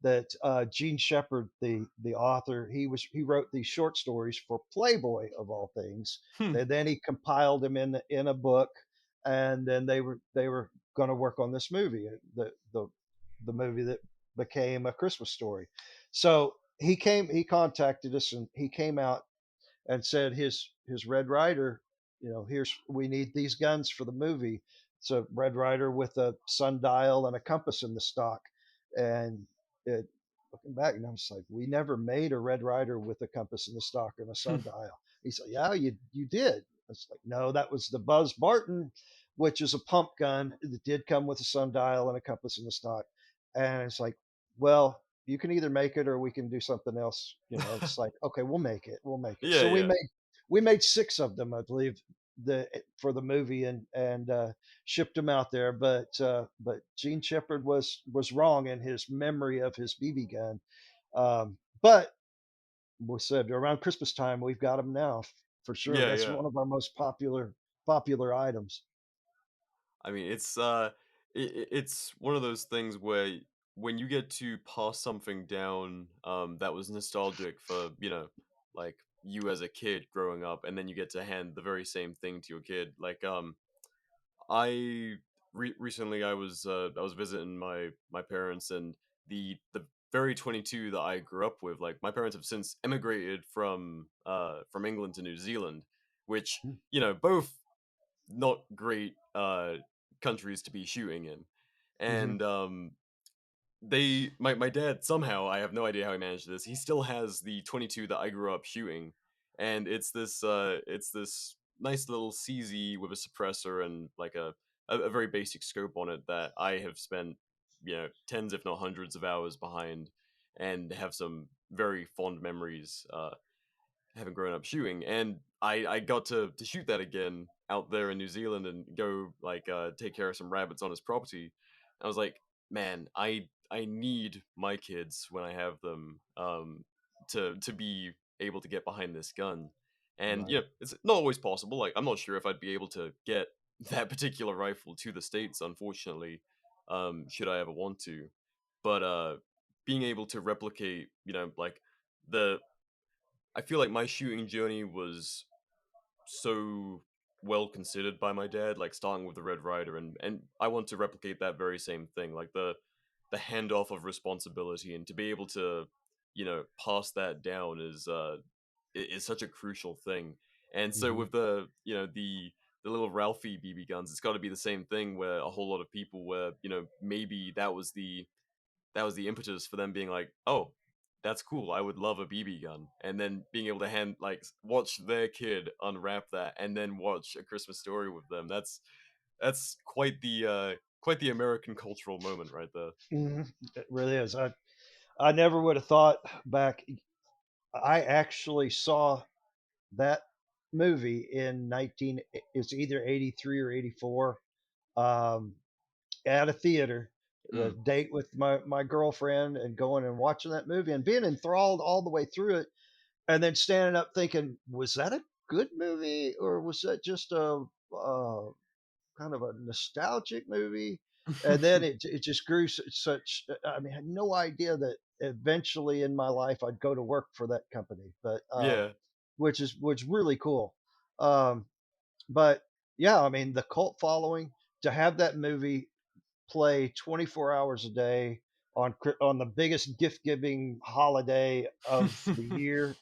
That Gene Shepard, the author, he wrote these short stories for Playboy of all things. Hmm. And then he compiled them in a book, and then they were going to work on this movie, the movie that became A Christmas Story. So he contacted us, and he came out and said his Red Ryder, here's we need these guns for the movie. It's a Red Ryder with a sundial and a compass in the stock. And it, looking back, and I was like, we never made a Red Ryder with a compass in the stock and a sundial. He said, yeah, you did. It's like, no, that was the Buzz Barton, which is a pump gun that did come with a sundial and a compass in the stock. And it's like, well, you can either make it or we can do something else. It's like, okay, we'll make it. Yeah, So yeah. we made 6 of them, I believe, for the movie, and shipped them out there. But Gene Shepard was wrong in his memory of his BB gun. But we said around Christmas time we've got them now for sure. Yeah, That's yeah. one of our most popular items. I mean, it's one of those things where when you get to pass something down that was nostalgic for, like you as a kid growing up, and then you get to hand the very same thing to your kid. Like I recently I was visiting my parents, and the very 22 that I grew up with, like my parents have since emigrated from England to New Zealand, which, both not great countries to be shooting in. Mm-hmm. And my dad, somehow, I have no idea how he managed this, he still has the 22 that I grew up shooting. And it's this nice little CZ with a suppressor and like a very basic scope on it that I have spent, tens if not hundreds of hours behind, and have some very fond memories having grown up shooting. And I got to shoot that again out there in New Zealand and go like take care of some rabbits on his property. I was like, man, I need my kids when I have them to be able to get behind this gun. And Right. it's not always possible. Like I'm not sure if I'd be able to get that particular rifle to the States, unfortunately, should I ever want to. But being able to replicate, like the I feel like my shooting journey was so well considered by my dad, like starting with the Red Rider, and I want to replicate that very same thing, like the handoff of responsibility, and to be able to, pass that down is such a crucial thing. And so Mm-hmm. with the little Ralphie BB guns, it's got to be the same thing where a whole lot of people where maybe that was the impetus for them being like, "Oh, that's cool. I would love a BB gun," and then being able to watch their kid unwrap that, and then watch A Christmas Story with them. That's quite the American cultural moment right there. Hmm. It really is. I never would have thought back. I actually saw that movie in 19. It's either 83 or 84. Um, at a theater, the Mm. date with my girlfriend, and going and watching that movie and being enthralled all the way through it, and then standing up thinking, was that a good movie or was that just a kind of a nostalgic movie? And then it just grew such. I mean, I had no idea that eventually in my life I'd go to work for that company, but Yeah, which really cool. Um, but yeah, I mean, the cult following, to have that movie play 24 hours a day on the biggest gift giving holiday of the year.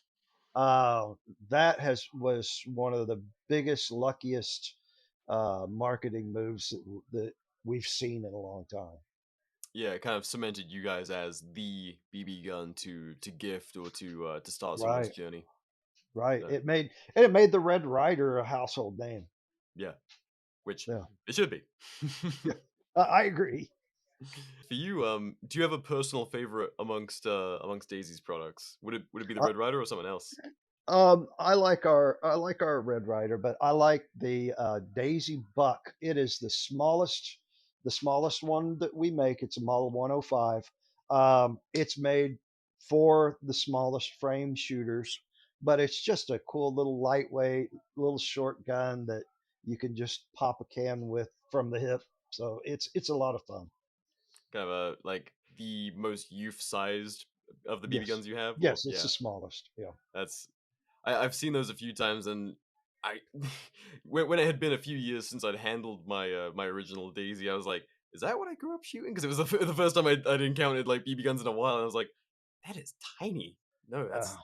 Uh, that has was one of the biggest, luckiest marketing moves that we've seen in a long time. yeah. It kind of cemented you guys as the BB gun to gift or to start someone's Right, journey. right. So It made the Red Rider a household name. yeah, which Yeah, it should be. yeah. I agree. For you, do you have a personal favorite amongst Daisy's products? Would it be the Uh, Red Rider or someone else? I like our Red Rider, but I like the Daisy Buck. It is the smallest one that we make. It's a Model 105. It's made for the smallest frame shooters, but it's just a cool little lightweight, little short gun that you can just pop a can with from the hip. So it's a lot of fun. Kind of like the most youth-sized of the BB Yes, guns you have, or yes, it's the yeah, smallest. Yeah. that's I've seen those a few times, and I when it had been a few years since I'd handled my original Daisy, I was like, is that what I grew up shooting? Because it was the first time I'd encountered like BB guns in a while, and I was like, that is tiny. No, Uh,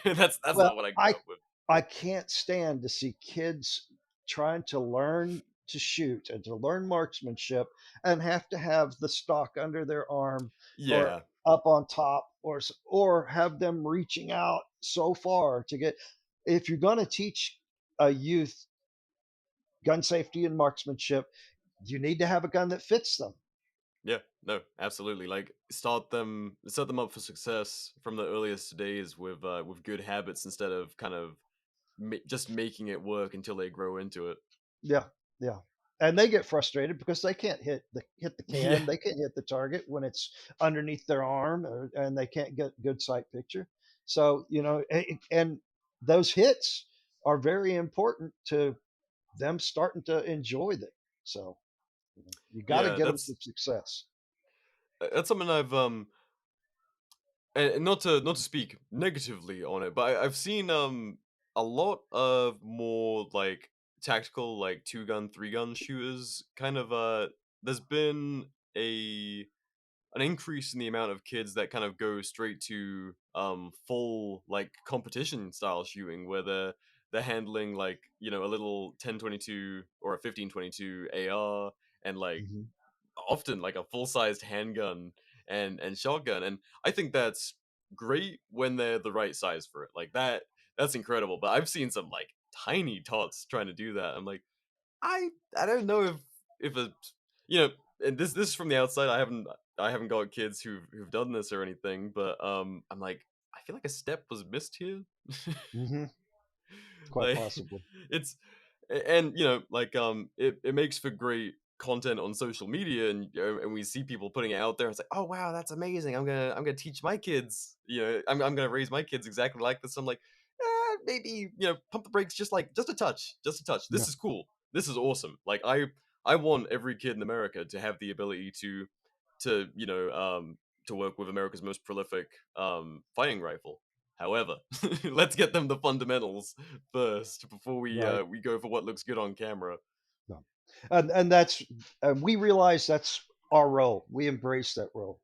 that's that's well, not what I grew I up with. I can't stand to see kids trying to learn to shoot and to learn marksmanship and have to have the stock under their arm or Yeah, up on top, or have them reaching out so far to get. If you're going to teach a youth gun safety and marksmanship, you need to have a gun that fits them. Yeah, no, absolutely. Like set them up for success from the earliest days with good habits instead of kind of just making it work until they grow into it. Yeah, yeah. And they get frustrated because they can't hit the Yeah, can, they can't hit the target when it's underneath their arm, and they can't get good sight picture. So, and those hits are very important to them starting to enjoy them. So, you got to yeah, get them some success. that's something I've and not to speak negatively on it, but I've seen a lot of more like tactical like two gun, three gun shooters. Kind of there's been a an increase in the amount of kids that kind of go straight to full like competition style shooting where they're handling like a little 1022 or a 1522 AR and like Hmm. often like a full-sized handgun and shotgun, and I think that's great when they're the right size for it. Like that's incredible, but I've seen some like tiny tots trying to do that. I'm like, I don't know if a you know and this is from the outside. I haven't got kids who've done this or anything, but I'm like, I feel like a step was missed here. Hmm. Quite Like possibly. it's and like it makes for great content on social media, and and we see people putting it out there. It's like, oh wow, that's amazing. I'm gonna teach my kids. I'm gonna raise my kids exactly like this. I'm like, maybe pump the brakes just a touch, just a touch. Yeah. This is cool. This is awesome. Like I want every kid in America to have the ability to to work with America's most prolific fighting rifle. However, let's get them the fundamentals first before Right. we go for what looks good on camera. No. And that's we realize that's our role. We embrace that role.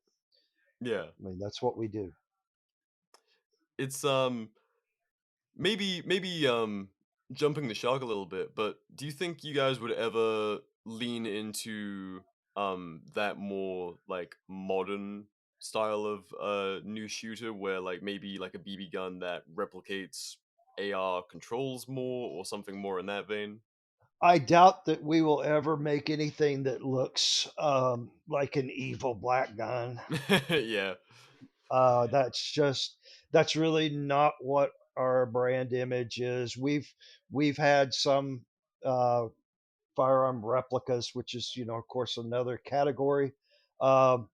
Yeah, I mean, that's what we do. it's maybe jumping the shark a little bit, but do you think you guys would ever lean into that more like modern style of new shooter where like maybe like a BB gun that replicates AR controls more or something more in that vein? I doubt that we will ever make anything that looks like an evil black gun. Yeah. That's really not what our brand image is. We've had some uh, firearm replicas, which is of course another category. Um,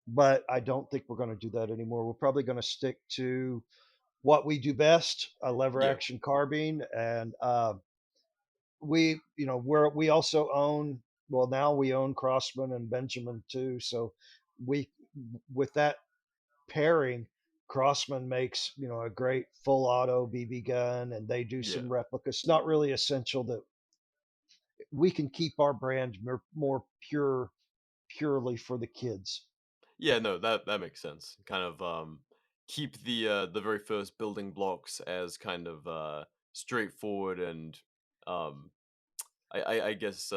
but I don't think we're going to do that anymore. We're probably going to stick to what we do best: a lever Yeah. action carbine, and we also own, well, now we own Crossman and Benjamin too. So we with that pairing, Crossman makes a great full auto BB gun, and they do Yeah. some replicas. It's not really essential that we can keep our brand more purely for the kids. Yeah, no, that makes sense. Kind of keep the very first building blocks as kind of straightforward and um I guess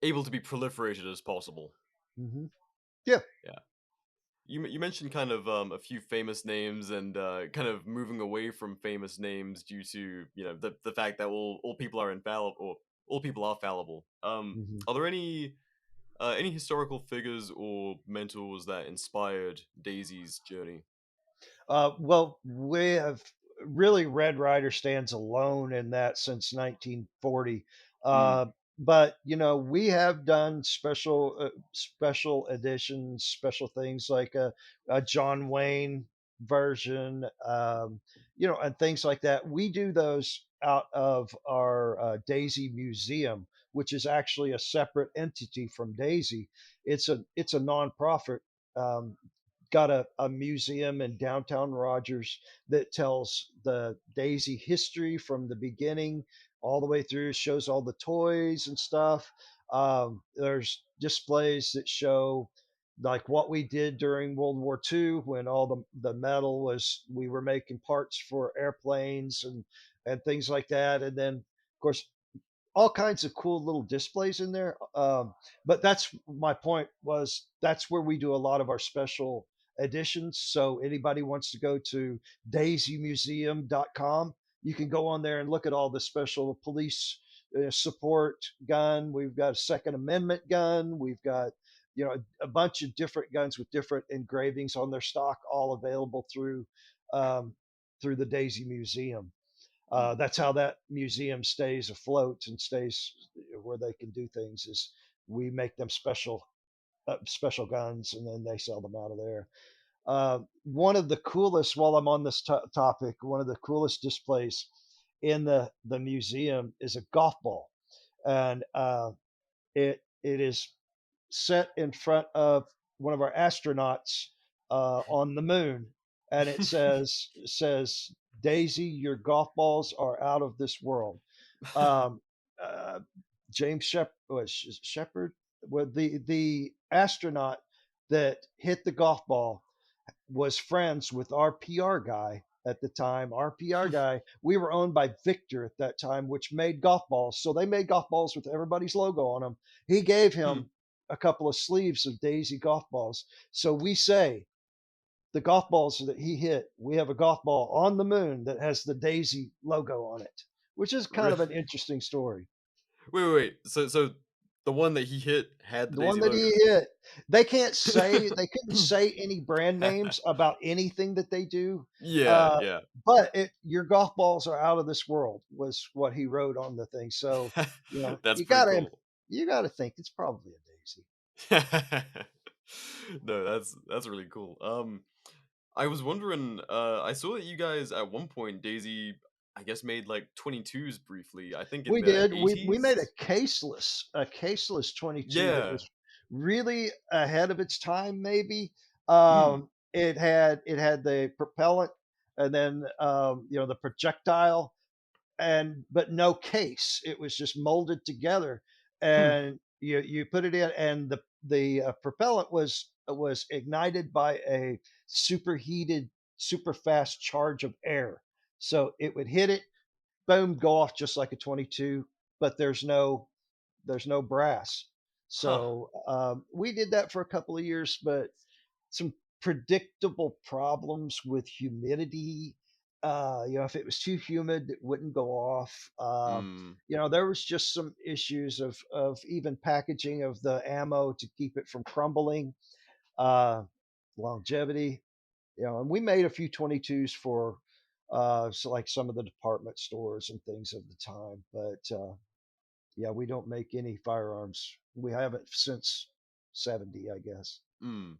able to be proliferated as possible. Hmm. Yeah. Yeah. You mentioned kind of a few famous names and kind of moving away from famous names due to the fact that all people are infallible or all people are fallible. Hmm. Are there any historical figures or mentors that inspired Daisy's journey? Well, we have really Red Rider stands alone in that since 1940. Mm, Uh, but we have done special editions, special things like a John Wayne version, and things like that. We do those out of our Daisy Museum, which is actually a separate entity from Daisy. It's a nonprofit. Um, got a museum in downtown Rogers that tells the Daisy history from the beginning all the way through, shows all the toys and stuff. There's displays that show like what we did during World War II when all the metal was, we were making parts for airplanes and things like that. And then, of course, all kinds of cool little displays in there. But that's my point, was that's where we do a lot of our special editions. So anybody wants to go to daisymuseum.com, you can go on there and look at all the special police support gun. We've got a Second Amendment gun. We've got a bunch of different guns with different engravings on their stock, all available um, through the Daisy Museum. Mm. That's how that museum stays afloat and stays where they can do things. Is we make them special guns, and then they sell them out of there. One of the coolest, while I'm on this topic, one of the coolest displays in the museum is a golf ball, and it is set in front of one of our astronauts on the moon, and it says Daisy, your golf balls are out of this world. Um, uh, James Shepard, well, the astronaut that hit the golf ball was friends with our PR guy at the time. Our PR guy, we were owned by Victor at that time, which made golf balls. So they made golf balls with everybody's logo on them. He gave Hmm. him a couple of sleeves of Daisy golf balls. So we say the golf balls that he hit, we have a golf ball on the moon that has the Daisy logo on it, which is kind Really? of an interesting story. Wait. So the one that he hit had the The one Daisy that logo. he hit, they couldn't say any brand names about anything that they do. Yeah, Uh, yeah. but your golf balls are out of this world was what he wrote on the thing. So, That's pretty cool. you gotta think it's probably a Daisy. No, that's really cool. I was wondering, I saw that you guys at one point, Daisy, I guess made like 22s briefly. I think in We the did. We made 80s. a caseless 22 that Yeah. was really ahead of its time. Maybe Mm. it had the propellant, and then the projectile, and but no case. It was just molded together, Hmm. and you put it in, and the propellant was ignited by a superheated, super fast charge of air. So it would hit it, boom, go off just like a 22, but there's no brass. Huh. So we did that for a couple of years, but some predictable problems with humidity. If it was too humid, it wouldn't go off. Mm. There was just some issues of even packaging of the ammo to keep it from crumbling. Uh, Longevity, and we made a few 22s for so like some of the department stores and things of the time. But yeah, we don't make any firearms. We haven't since 70, I guess. Mm.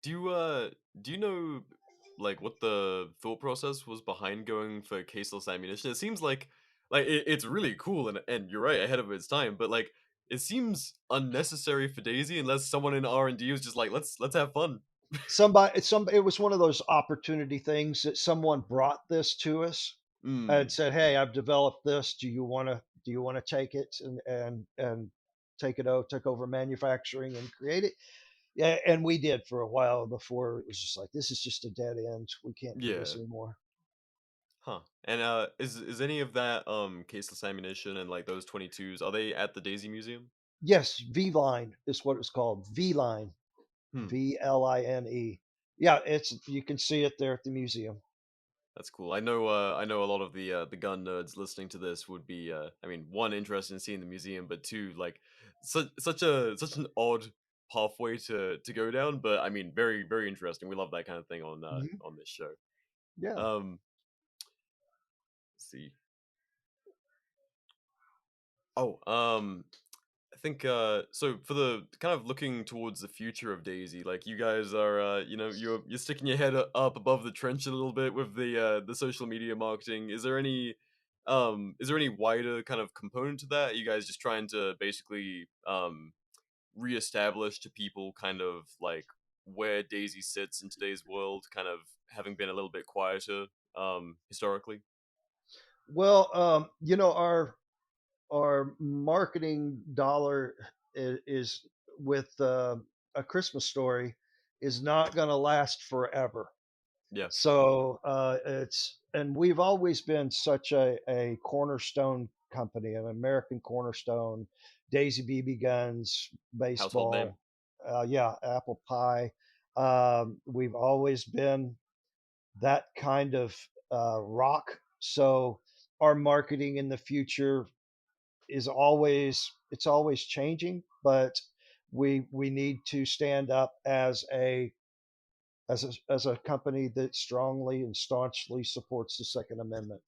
Do you do you know like what the thought process was behind going for caseless ammunition? It seems like it's really cool and you're right ahead of its time, but like it seems unnecessary for Daisy unless someone in R&D was just like let's have fun. It was one of those opportunity things that someone brought this to us and Mm. said, "Hey, I've developed this. Do you want to take it and take over manufacturing and create it?" Yeah, and we did for a while before it was just like, this is just a dead end. We can't do this Yeah. anymore. Huh. And is any of that caseless ammunition and like those 22s are they at the Daisy Museum? Yes, V line is what it's called. V line, Hmm. VLINE. Yeah, you can see it there at the museum. That's cool. I know a lot of the gun nerds listening to this would be I mean, one interested in seeing the museum, but two like such an odd pathway to go down, but I mean, very interesting. We love that kind of thing Mhm. on this show. Yeah. Um let's see. Oh, I think so for the kind of looking towards the future of Daisy, like you guys are you know, you're sticking your head up above the trench a little bit with the social media marketing. Is there any wider kind of component to that? Are you guys just trying to basically reestablish to people kind of like where Daisy sits in today's world, kind of having been a little bit quieter historically? Well, our marketing dollar is with a Christmas story is not going to last forever. Yeah, So and we've always been such a cornerstone company, an American cornerstone, Daisy BB guns, household name. baseball, yeah, apple pie. We've always been that kind of rock. So our marketing in the future is always it's always changing, but we need to stand up as a company that strongly and staunchly supports the Second Amendment.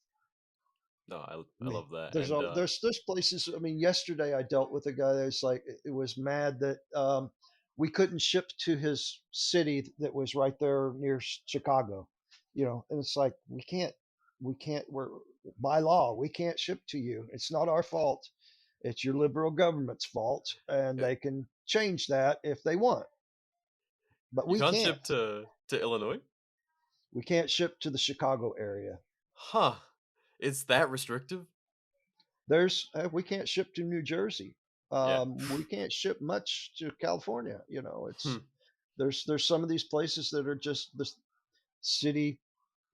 No, I I mean, love that. And there's places. I mean, yesterday I dealt with a guy that's like it was mad that we couldn't ship to his city that was right there near Chicago, and it's like we can't we're by law we can't ship to you. It's not our fault. It's your liberal government's fault, and uh, they can change that if they want, but you we can't can't. ship to Illinois? We can't ship to the Chicago area. Huh. It's that restrictive? We can't ship to New Jersey. Yeah. We can't ship much to California. Hmm. There's some of these places that are just the city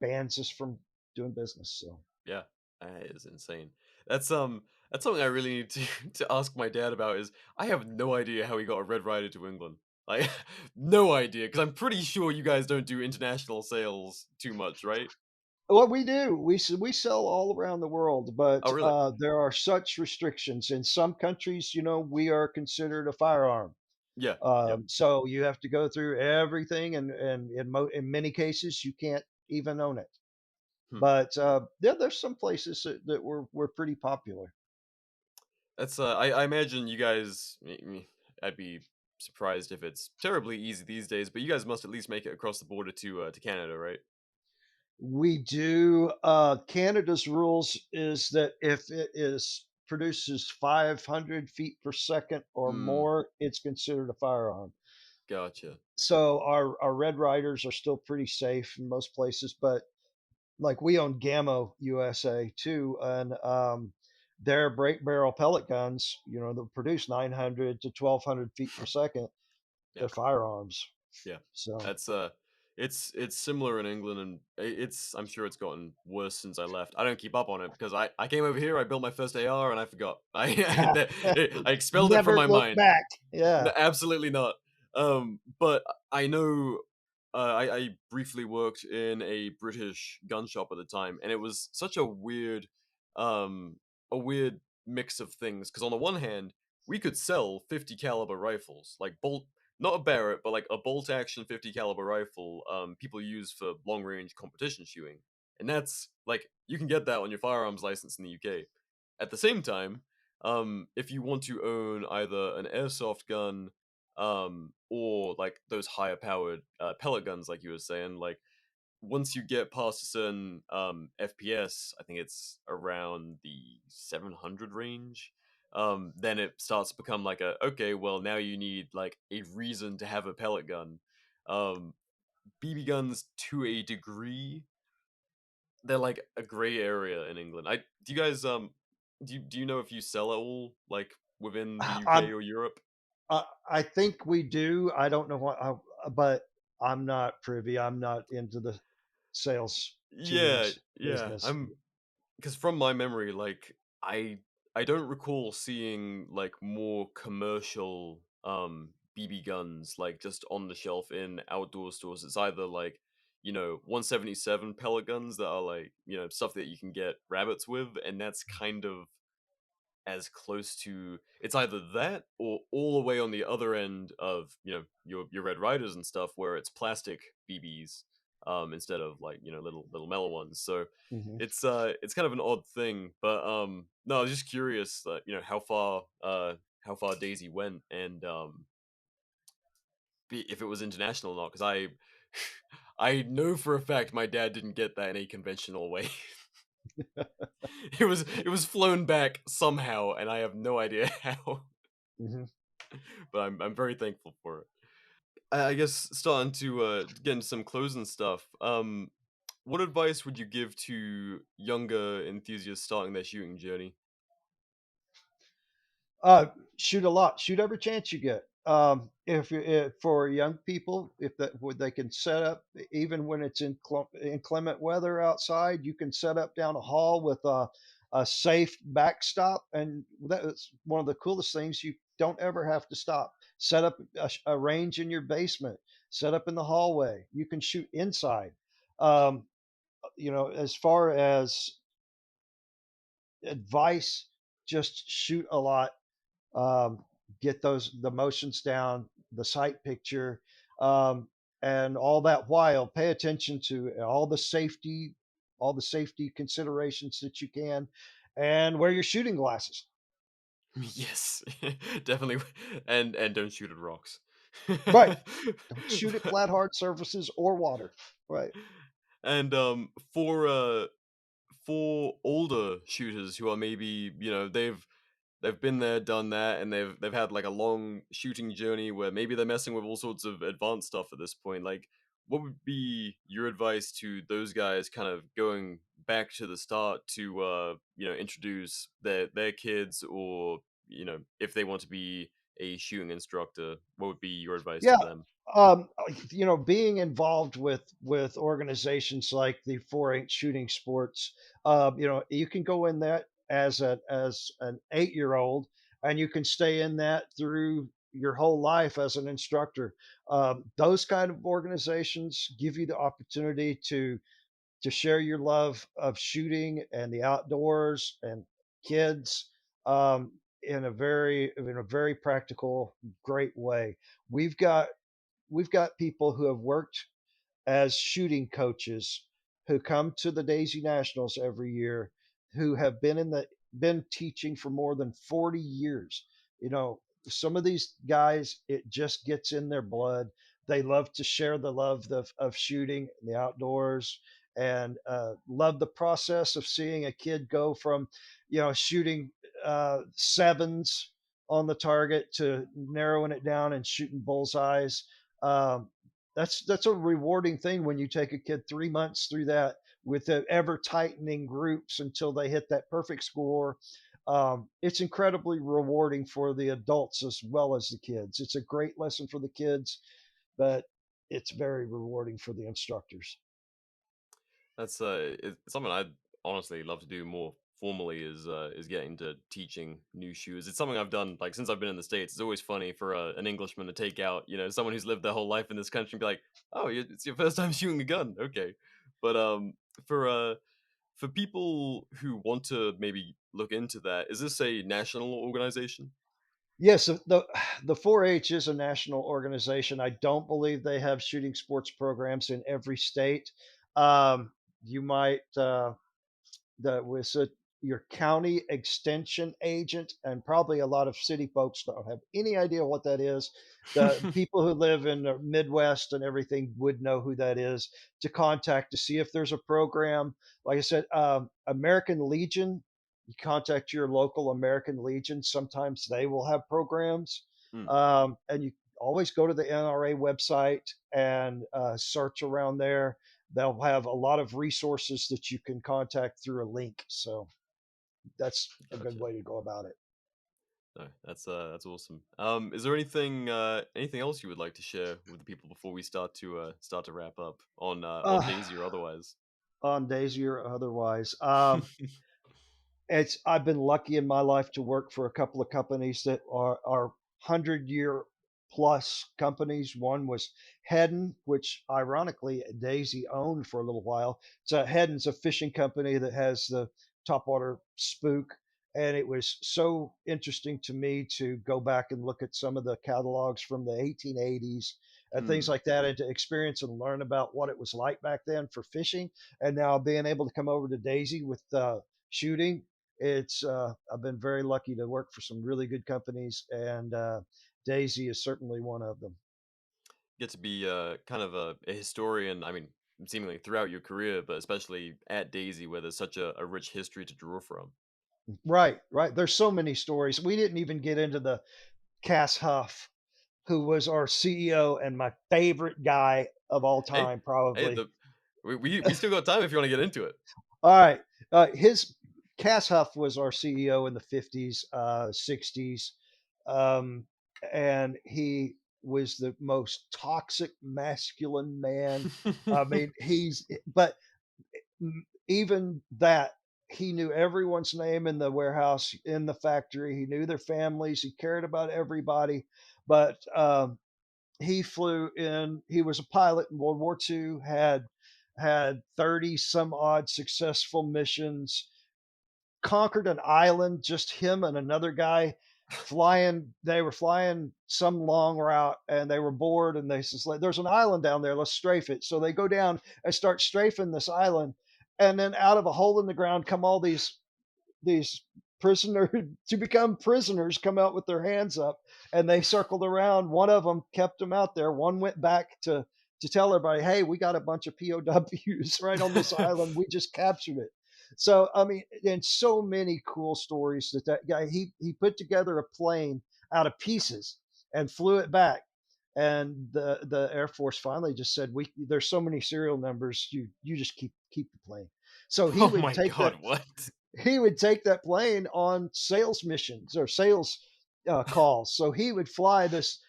bans us from doing business. So Yeah, that is insane. That's something I really need to to ask my dad about. Is I have no idea how he got a Red Rider to England. Like, no idea, because I'm pretty sure you guys don't do international sales too much, right? what we do, we sell all around the world, but Oh, really? there are such restrictions in some countries. We are considered a firearm. Yeah. Yep. So you have to go through everything, and in many cases you can't even own it. Hmm. But yeah, there's some places that were pretty popular. That's I imagine you guys. I'd be surprised if it's terribly easy these days, but you guys must at least make it across the border to Canada, right? We do. Canada's rules is that if it is produces 500 feet per second or Hmm. more, it's considered a firearm. Gotcha. So our Red Riders are still pretty safe in most places, but like we own Gammo USA too, and their break barrel pellet guns, that produce 900 to 1200 feet per second. Yeah. They're firearms. Yeah, So that's it's similar in England, and it's I'm sure it's gotten worse since I left. I don't keep up on it because I came over here, I built my first AR, and I forgot. I expelled it from never my look mind. back. No, Yeah. absolutely not. But I know I briefly worked in a British gun shop at the time, and it was such um, a weird mix of things. Because on the one hand, we could sell 50 caliber rifles, like not a Barrett, but like a bolt action 50 caliber rifle. People use for long range competition shooting, and that's like you can get that on your firearms license in the UK. At the same time, if you want to own either an airsoft gun or like those higher powered pellet guns like you were saying, like once you get past a certain FPS, I think it's around the 700 range, then it starts to become like a okay, well now you need like a reason to have a pellet gun. um BB guns to a degree, they're like a gray area in England. I do you guys do you know if you sell at all like within the UK I, or Europe? I think we do. I don't know but I'm not privy. I'm not into the sales Yeah, team's yeah. business. I'm because from my memory, like I don't recall seeing like more commercial BB guns like just on the shelf in outdoor stores. It's either like 177 pellet guns that are like stuff that you can get rabbits with, and that's kind of as close to it's either that or all the way on the other end of your Red Riders and stuff where it's plastic BBs instead of like little mellow ones. So Hmm. it's kind of an odd thing, but no, I was just curious that how far Daisy went and if it was international or not because I I know for a fact my dad didn't get that in a conventional way. It was flown back somehow, and I have no idea how. Hmm. But I'm very thankful for it. I guess starting to get into some closing stuff. What advice would you give to younger enthusiasts starting their shooting journey? Uh, Shoot a lot. Shoot every chance you get. If for young people, if that would they can set up even when it's inclement weather outside, you can set up down a hall with a safe backstop, and that's one of the coolest things. You don't ever have to stop. Set up a range in your basement. Set up in the hallway. You can shoot inside. As far as advice, just shoot a lot, um, get the motions down, the sight picture, um, and all that while pay attention to all the safety considerations that you can, and wear your shooting glasses. Yes, definitely, and don't shoot at rocks. Right. Don't shoot at flat, hard surfaces or water. Right. And for older shooters who are maybe, they've been there, done that, and they've had like a long shooting journey where maybe they're messing with all sorts of advanced stuff at this point. Like, what would be your advice to those guys kind of going back to the start to introduce their kids, or if they want to be a shooting instructor, what would be your advice Yeah. to them? Being involved with organizations like the 4-H shooting sports, you can go in that as an 8-year old, and you can stay in that through your whole life as an instructor. Those kind of organizations give you the opportunity to share your love of shooting and the outdoors and kids, in a very practical, great way. We've got we've got people who have worked as shooting coaches who come to the Daisy Nationals every year, who have been teaching for more than 40 years. You know, some of these guys, it just gets in their blood. They love to share the love of shooting in the outdoors, and love the process of seeing a kid go from, shooting sevens on the target to narrowing it down and shooting bullseyes. Um, that's a rewarding thing when you take a kid 3 months through that with the ever tightening groups until they hit that perfect score. It's incredibly rewarding for the adults as well as the kids. It's a great lesson for the kids, but it's very rewarding for the instructors. That's it's something I'd honestly love to do more formally, is getting into teaching new shoes. It's something I've done like since I've been in the States. It's always funny for an Englishman to take out, someone who's lived their whole life in this country and be like, "Oh, it's your first time shooting a gun." Okay. But for for people who want to maybe look into that, is this a national organization? Yes, the 4-H is a national organization. I don't believe they have shooting sports programs in every state. You might that was your county extension agent, and probably a lot of city folks don't have any idea what that is. The people who live in the Midwest and everything would know who that is to contact to see if there's a program. Like I said, American Legion, you contact your local American Legion. Sometimes they will have programs, Hmm, and you always go to the NRA website and search around there. They'll have a lot of resources that you can contact through a link. So that's a good gotcha. way to go about it. No, that's awesome. Is there anything else you would like to share with the people before we start to wrap up on Uh, Daisy or otherwise? on Daisy or otherwise. It's I've been lucky in my life to work for a couple of companies that are 100-year plus companies. One was Hedden, which ironically Daisy owned for a little while. So Hedden's a fishing company that has the topwater spook, and it was so interesting to me to go back and look at some of the catalogs from the 1880s and things Hmm. like that, and to experience and learn about what it was like back then for fishing. And now being able to come over to Daisy with shooting, it's I've been very lucky to work for some really good companies, and Daisy is certainly one of them. Get to be kind of a historian. I mean, seemingly throughout your career, but especially at Daisy, where there's such a rich history to draw from. Right, right. There's so many stories. We didn't even get into the Cass Huff, who was our CEO and my favorite guy of all Hey, time, hey, probably. we still got time if you want to get into it. All right, his Cass Huff was our CEO in the 50s, 60s, um, and he was the most toxic masculine man. I mean, but even that, he knew everyone's name in the warehouse, in the factory. He knew their families. He cared about everybody. But he flew in. He was a pilot in World War II. Had 30 some odd successful missions. conquered an island, just him and another guy flying. They were flying some long route and they were bored and they says, like, there's an island down there, let's strafe it. So they go down and start strafing this island. And then out of a hole in the ground come all these prisoners to become prisoners come out with their hands up and they circled around. One of them kept them out there. One went back to tell everybody, hey, we got a bunch of POWs right on this island. We just captured it. So I mean, and so many cool stories that guy he put together a plane out of pieces and flew it back. And the Air Force finally just said, "We there's so many serial numbers, you just keep the plane." So Oh my god, what? he would take that plane on sales missions or sales calls. So he would fly this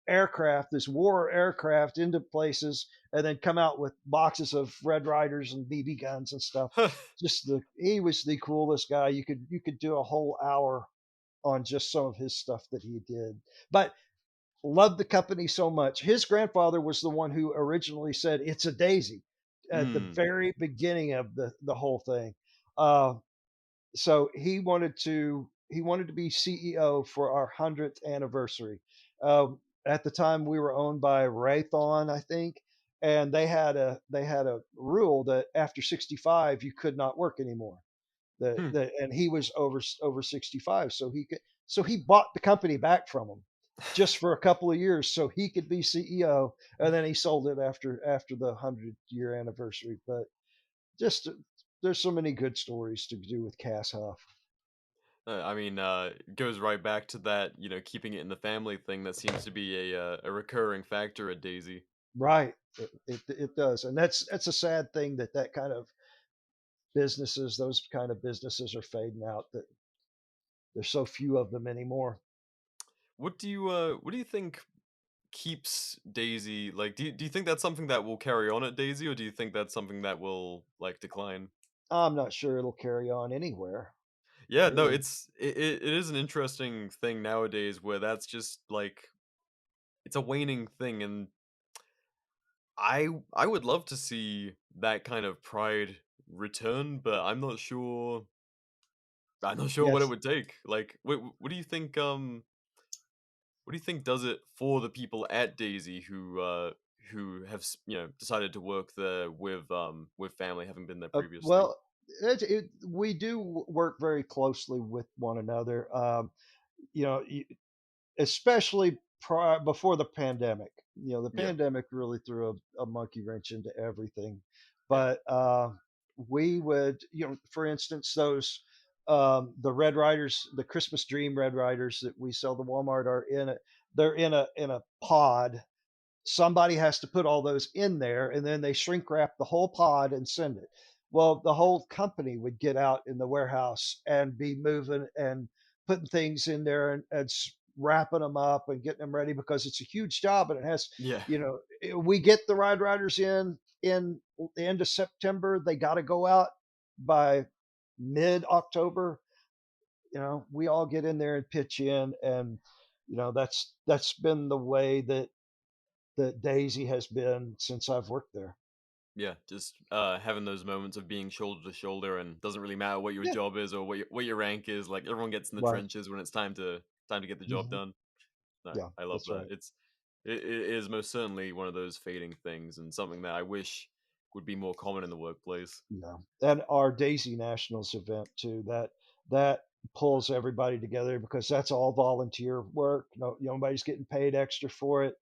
aircraft, this war aircraft, into places, and then come out with boxes of Red Riders and BB guns and stuff. Just the he was the coolest guy. You could do a whole hour on just some of his stuff that he did. But loved the company so much. His grandfather was the one who originally said it's a daisy at the Mm. very beginning of the whole thing. Uh, so he wanted to be CEO for our 100th anniversary. At the time, we were owned by Raython, I think, and they had a rule that after 65 you could not work anymore. Hmm. And he was over 65, so he bought the company back from him just for a couple of years so he could be CEO, and then he sold it after the 100-year anniversary. But just there's so many good stories to do with Cass Huff. I mean, it goes right back to that, keeping it in the family thing that seems to be a recurring factor at Daisy. Right. It does. And that's a sad thing that kind of those kind of businesses are fading out, that there's so few of them anymore. What do you think keeps Daisy, like, do you think that's something that will carry on at Daisy, or do you think that's something that will, like, decline? I'm not sure it'll carry on anywhere, Yeah, no, really. it is an interesting thing nowadays where that's just like it's a waning thing, and I would love to see that kind of pride return, but I'm not sure what it Yes. would take. Like, what do you think? What do you think does it for the people at Daisy who have decided to work there with family, having been there previously? Well, we do work very closely with one another. You know, especially before the pandemic. The Yeah, pandemic really threw a monkey wrench into everything. yeah, But we would, for instance, those the Red Riders, the Christmas Dream Red Riders that we sell to Walmart are they're in a pod. Somebody has to put all those in there, and then they shrink wrap the whole pod and send it. Well, the whole company would get out in the warehouse and be moving and putting things in there and wrapping them up and getting them ready, because it's a huge job and it has, yeah, we get the Ride Riders in the end of September. They got to go out by mid October. We all get in there and pitch in, and that's been the way that Daisy has been since I've worked there. yeah. Just having those moments of being shoulder to shoulder, and doesn't really matter what your Yeah, job is or what your rank is. Like, everyone gets in the right. trenches when it's time to get the job Hmm. done. No, Yeah, I love that's that. right. It is most certainly one of those fading things, and something that I wish would be more common in the workplace. Yeah, and our Daisy Nationals event too. That pulls everybody together because that's all volunteer work. No, nobody's getting paid extra for it,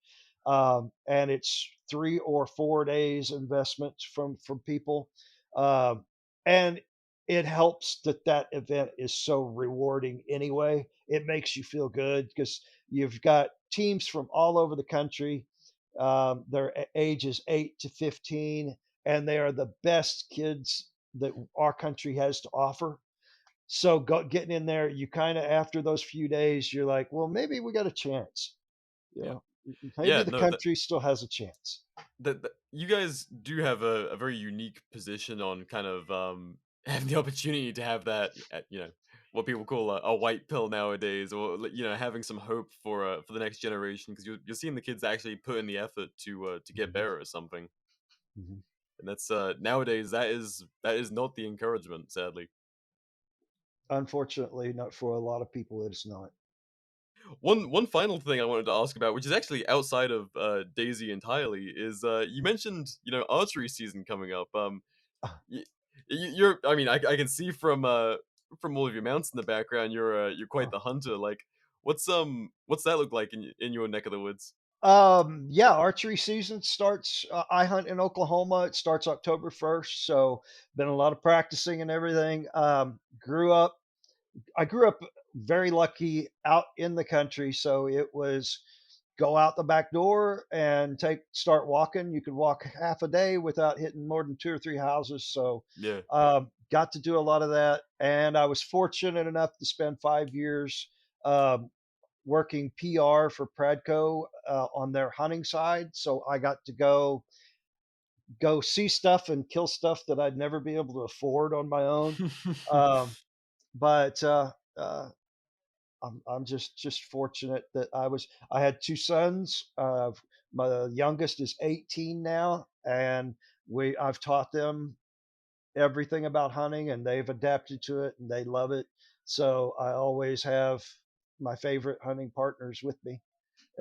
and it's 3 or 4 days investment from people, um, and it helps that event is so rewarding anyway. It makes you feel good because you've got teams from all over the country. Their ages 8 to 15, and they are the best kids that our country has to offer. So getting in there, you kind of after those few days, you're like, well, maybe we got a chance. You Yeah, know, maybe yeah. the No, country still has a chance. that you guys do have a very unique position on kind of having the opportunity to have that what people call a white pill nowadays, or having some hope for the next generation, because you're seeing the kids actually put in the effort to get Mhm, better or something. mhm. And that's nowadays that is not the encouragement, sadly. Unfortunately, not for a lot of people, it's not. One final thing I wanted to ask about, which is actually outside of Daisy entirely, is you mentioned archery season coming up. Y- you're I mean I can see from all of your mounts in the background you're quite the hunter. Like what's that look like in your neck of the woods? Yeah, archery season starts. I hunt in Oklahoma. It starts October 1st. So, been a lot of practicing and everything. I grew up very lucky out in the country. So, it was go out the back door and start walking. You could walk half a day without hitting more than two or three houses. So, Yeah, got to do a lot of that. And I was fortunate enough to spend 5 years. Um, Working PR for Pradco on their hunting side, so I got to go see stuff and kill stuff that I'd never be able to afford on my own. Um, but I'm just fortunate that I had two sons. My youngest is 18 now, and we I've taught them everything about hunting, and they've adapted to it, and they love it. So I always have my favorite hunting partners with me,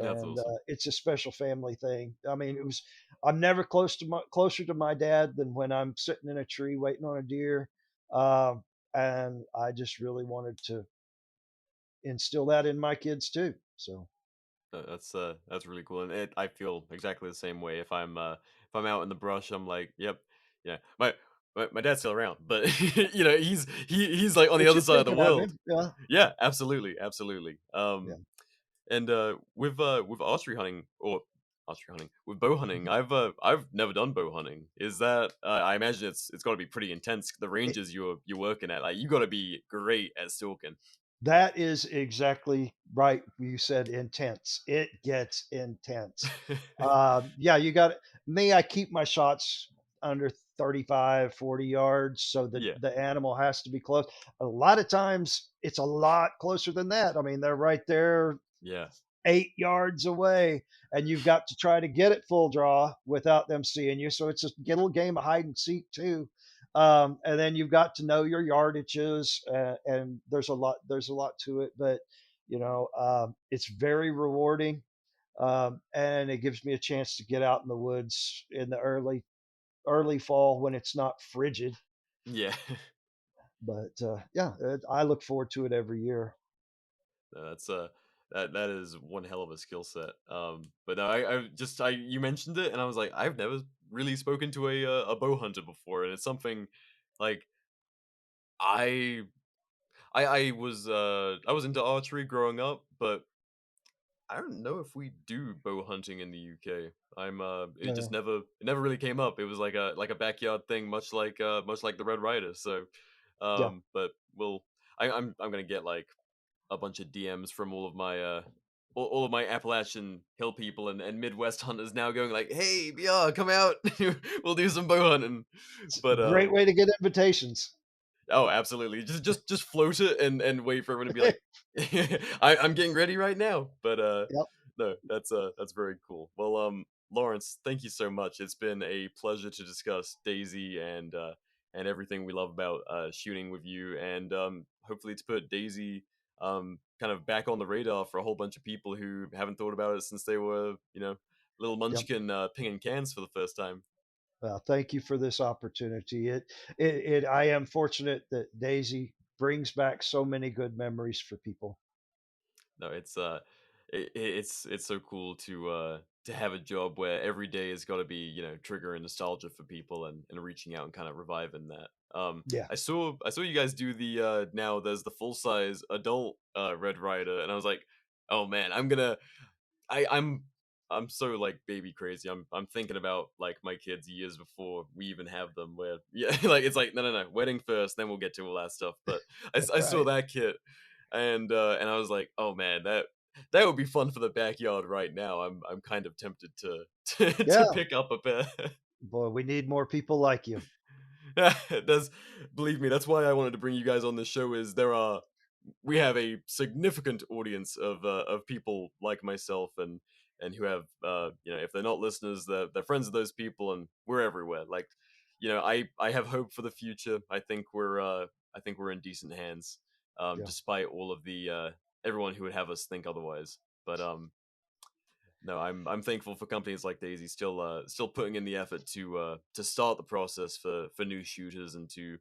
that's and awesome. it's a special family thing. I mean, I'm never closer to my dad than when I'm sitting in a tree waiting on a deer, um, and I just really wanted to instill that in my kids too. So That's really cool, and I feel exactly the same way. If I'm out in the brush, I'm like, yep, yeah. My dad's still around, but he's like on the but other you're side of the thinking of world. him, yeah, Yeah, absolutely, absolutely. yeah. And with archery hunting, with bow hunting, I've never done bow hunting. Is that I imagine it's got to be pretty intense. The It, ranges you're working at, like you got to be great at stalking. that is exactly right. You said intense. It gets intense. Yeah, you got me. I keep my shots under 35, 40 yards so that Yeah, the animal has to be close. A lot of times it's a lot closer than that. I mean, they're right there yeah, 8 yards away, and you've got to try to get it full draw without them seeing you. So it's a little game of hide and seek too. And then you've got to know your yardages, and there's a lot to it, but it's very rewarding, and it gives me a chance to get out in the woods in the early fall when it's not frigid. yeah. But yeah, I look forward to it every year. That's that is one hell of a skill set. But no, I you mentioned it, and I was like, I've never really spoken to a bow hunter before, and it's something like I I was into archery growing up, but I don't know if we do bow hunting in the UK. It just Uh, never really came up. It was like a backyard thing, much like the Red Rider. So, yeah, but we'll I'm gonna get like a bunch of DMs from all of my Appalachian hill people and Midwest hunters now going like, "Hey, yeah, come out, we'll do some bow hunting." it's a But great way to get invitations. oh, absolutely. Just float it and wait for everyone to be like, I'm getting ready right now. But Yep, no, that's very cool. Well, Lawrence, thank you so much. It's been a pleasure to discuss Daisy and everything we love about shooting with you, and hopefully to put Daisy kind of back on the radar for a whole bunch of people who haven't thought about it since they were little yep. munchkin pinging cans for the first time. Well, thank you for this opportunity. I am fortunate that Daisy brings back so many good memories for people. No, it's so cool to have a job where every day has got to be triggering nostalgia for people and reaching out and kind of reviving that. Yeah, I saw you guys do the now there's the full size adult Red Rider, and I was like, oh man, I'm I'm so like baby crazy. I'm thinking about like my kids years before we even have them. Where yeah, like it's like no, wedding first, then we'll get to all that stuff. But I saw right. that kit, and I was like, oh man, that would be fun for the backyard right now. I'm kind of tempted to to Yeah, pick up a pair. boy, we need more people like you. That's believe me, that's why I wanted to bring you guys on this show. Is we have a significant audience of people like myself and who have if they're not listeners, they're friends of those people, and we're everywhere. Like I have hope for the future. I think we're in decent hands. Yeah. despite all of the everyone who would have us think otherwise. But no, I'm thankful for companies like Daisy still putting in the effort to start the process for new shooters and to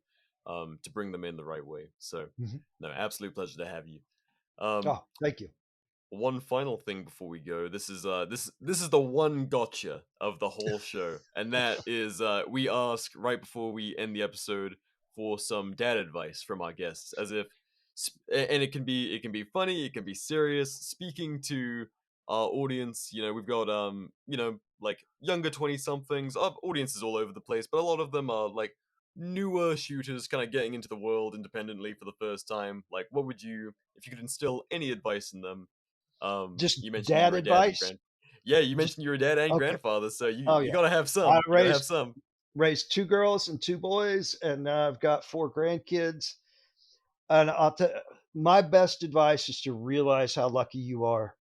bring them in the right way. So Mhm. no, absolute pleasure to have you. Um, Oh, thank you. one final thing before we go. This is the one gotcha of the whole show, and that is we ask right before we end the episode for some dad advice from our guests, as if and it can be funny, it can be serious. Speaking to our audience, we've got like younger 20 somethings, our audiences all over the place, but a lot of them are like newer shooters kind of getting into the world independently for the first time. Like, what would you, if you could instill any advice in them? Just You mentioned you dad were a dad and advice. grand. Yeah, you Just mentioned you were a dad and okay. grandfather, so Oh you yeah. gotta have I some. You gotta have raised some. raised two girls and two boys, and now I've got four grandkids. And I'll tell my best advice is to realize how lucky you are.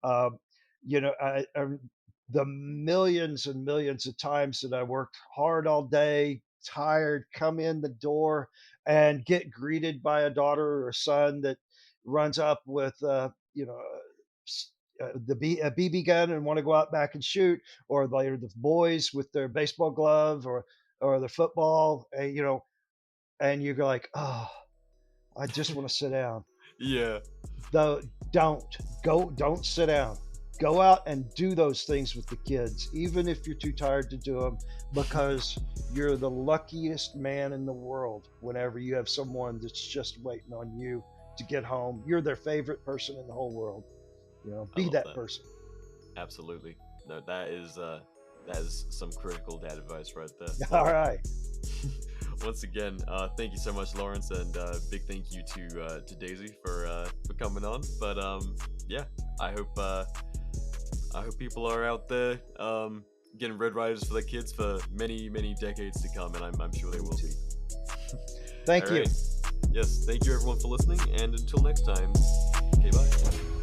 The millions and millions of times that I worked hard all day, tired, come in the door and get greeted by a daughter or a son that runs up with, a BB gun and want to go out back and shoot, or the boys with their baseball glove or their football, and you go like, oh, I just want to sit down. Yeah, Though don't sit down. Go out and do those things with the kids, even if you're too tired to do them, because you're the luckiest man in the world whenever you have someone that's just waiting on you to get home. You're their favorite person in the whole world. I Be love that that. person. Absolutely. No, that is some critical dad advice right there. All Love it. right. Once again, thank you so much, Lawrence, and big thank you to Daisy for coming on. But yeah, I hope people are out there getting Red Riders for their kids for many decades to come, and I'm sure they will be. Thank All you. right. Yes, thank you everyone for listening, and until next time, okay, bye.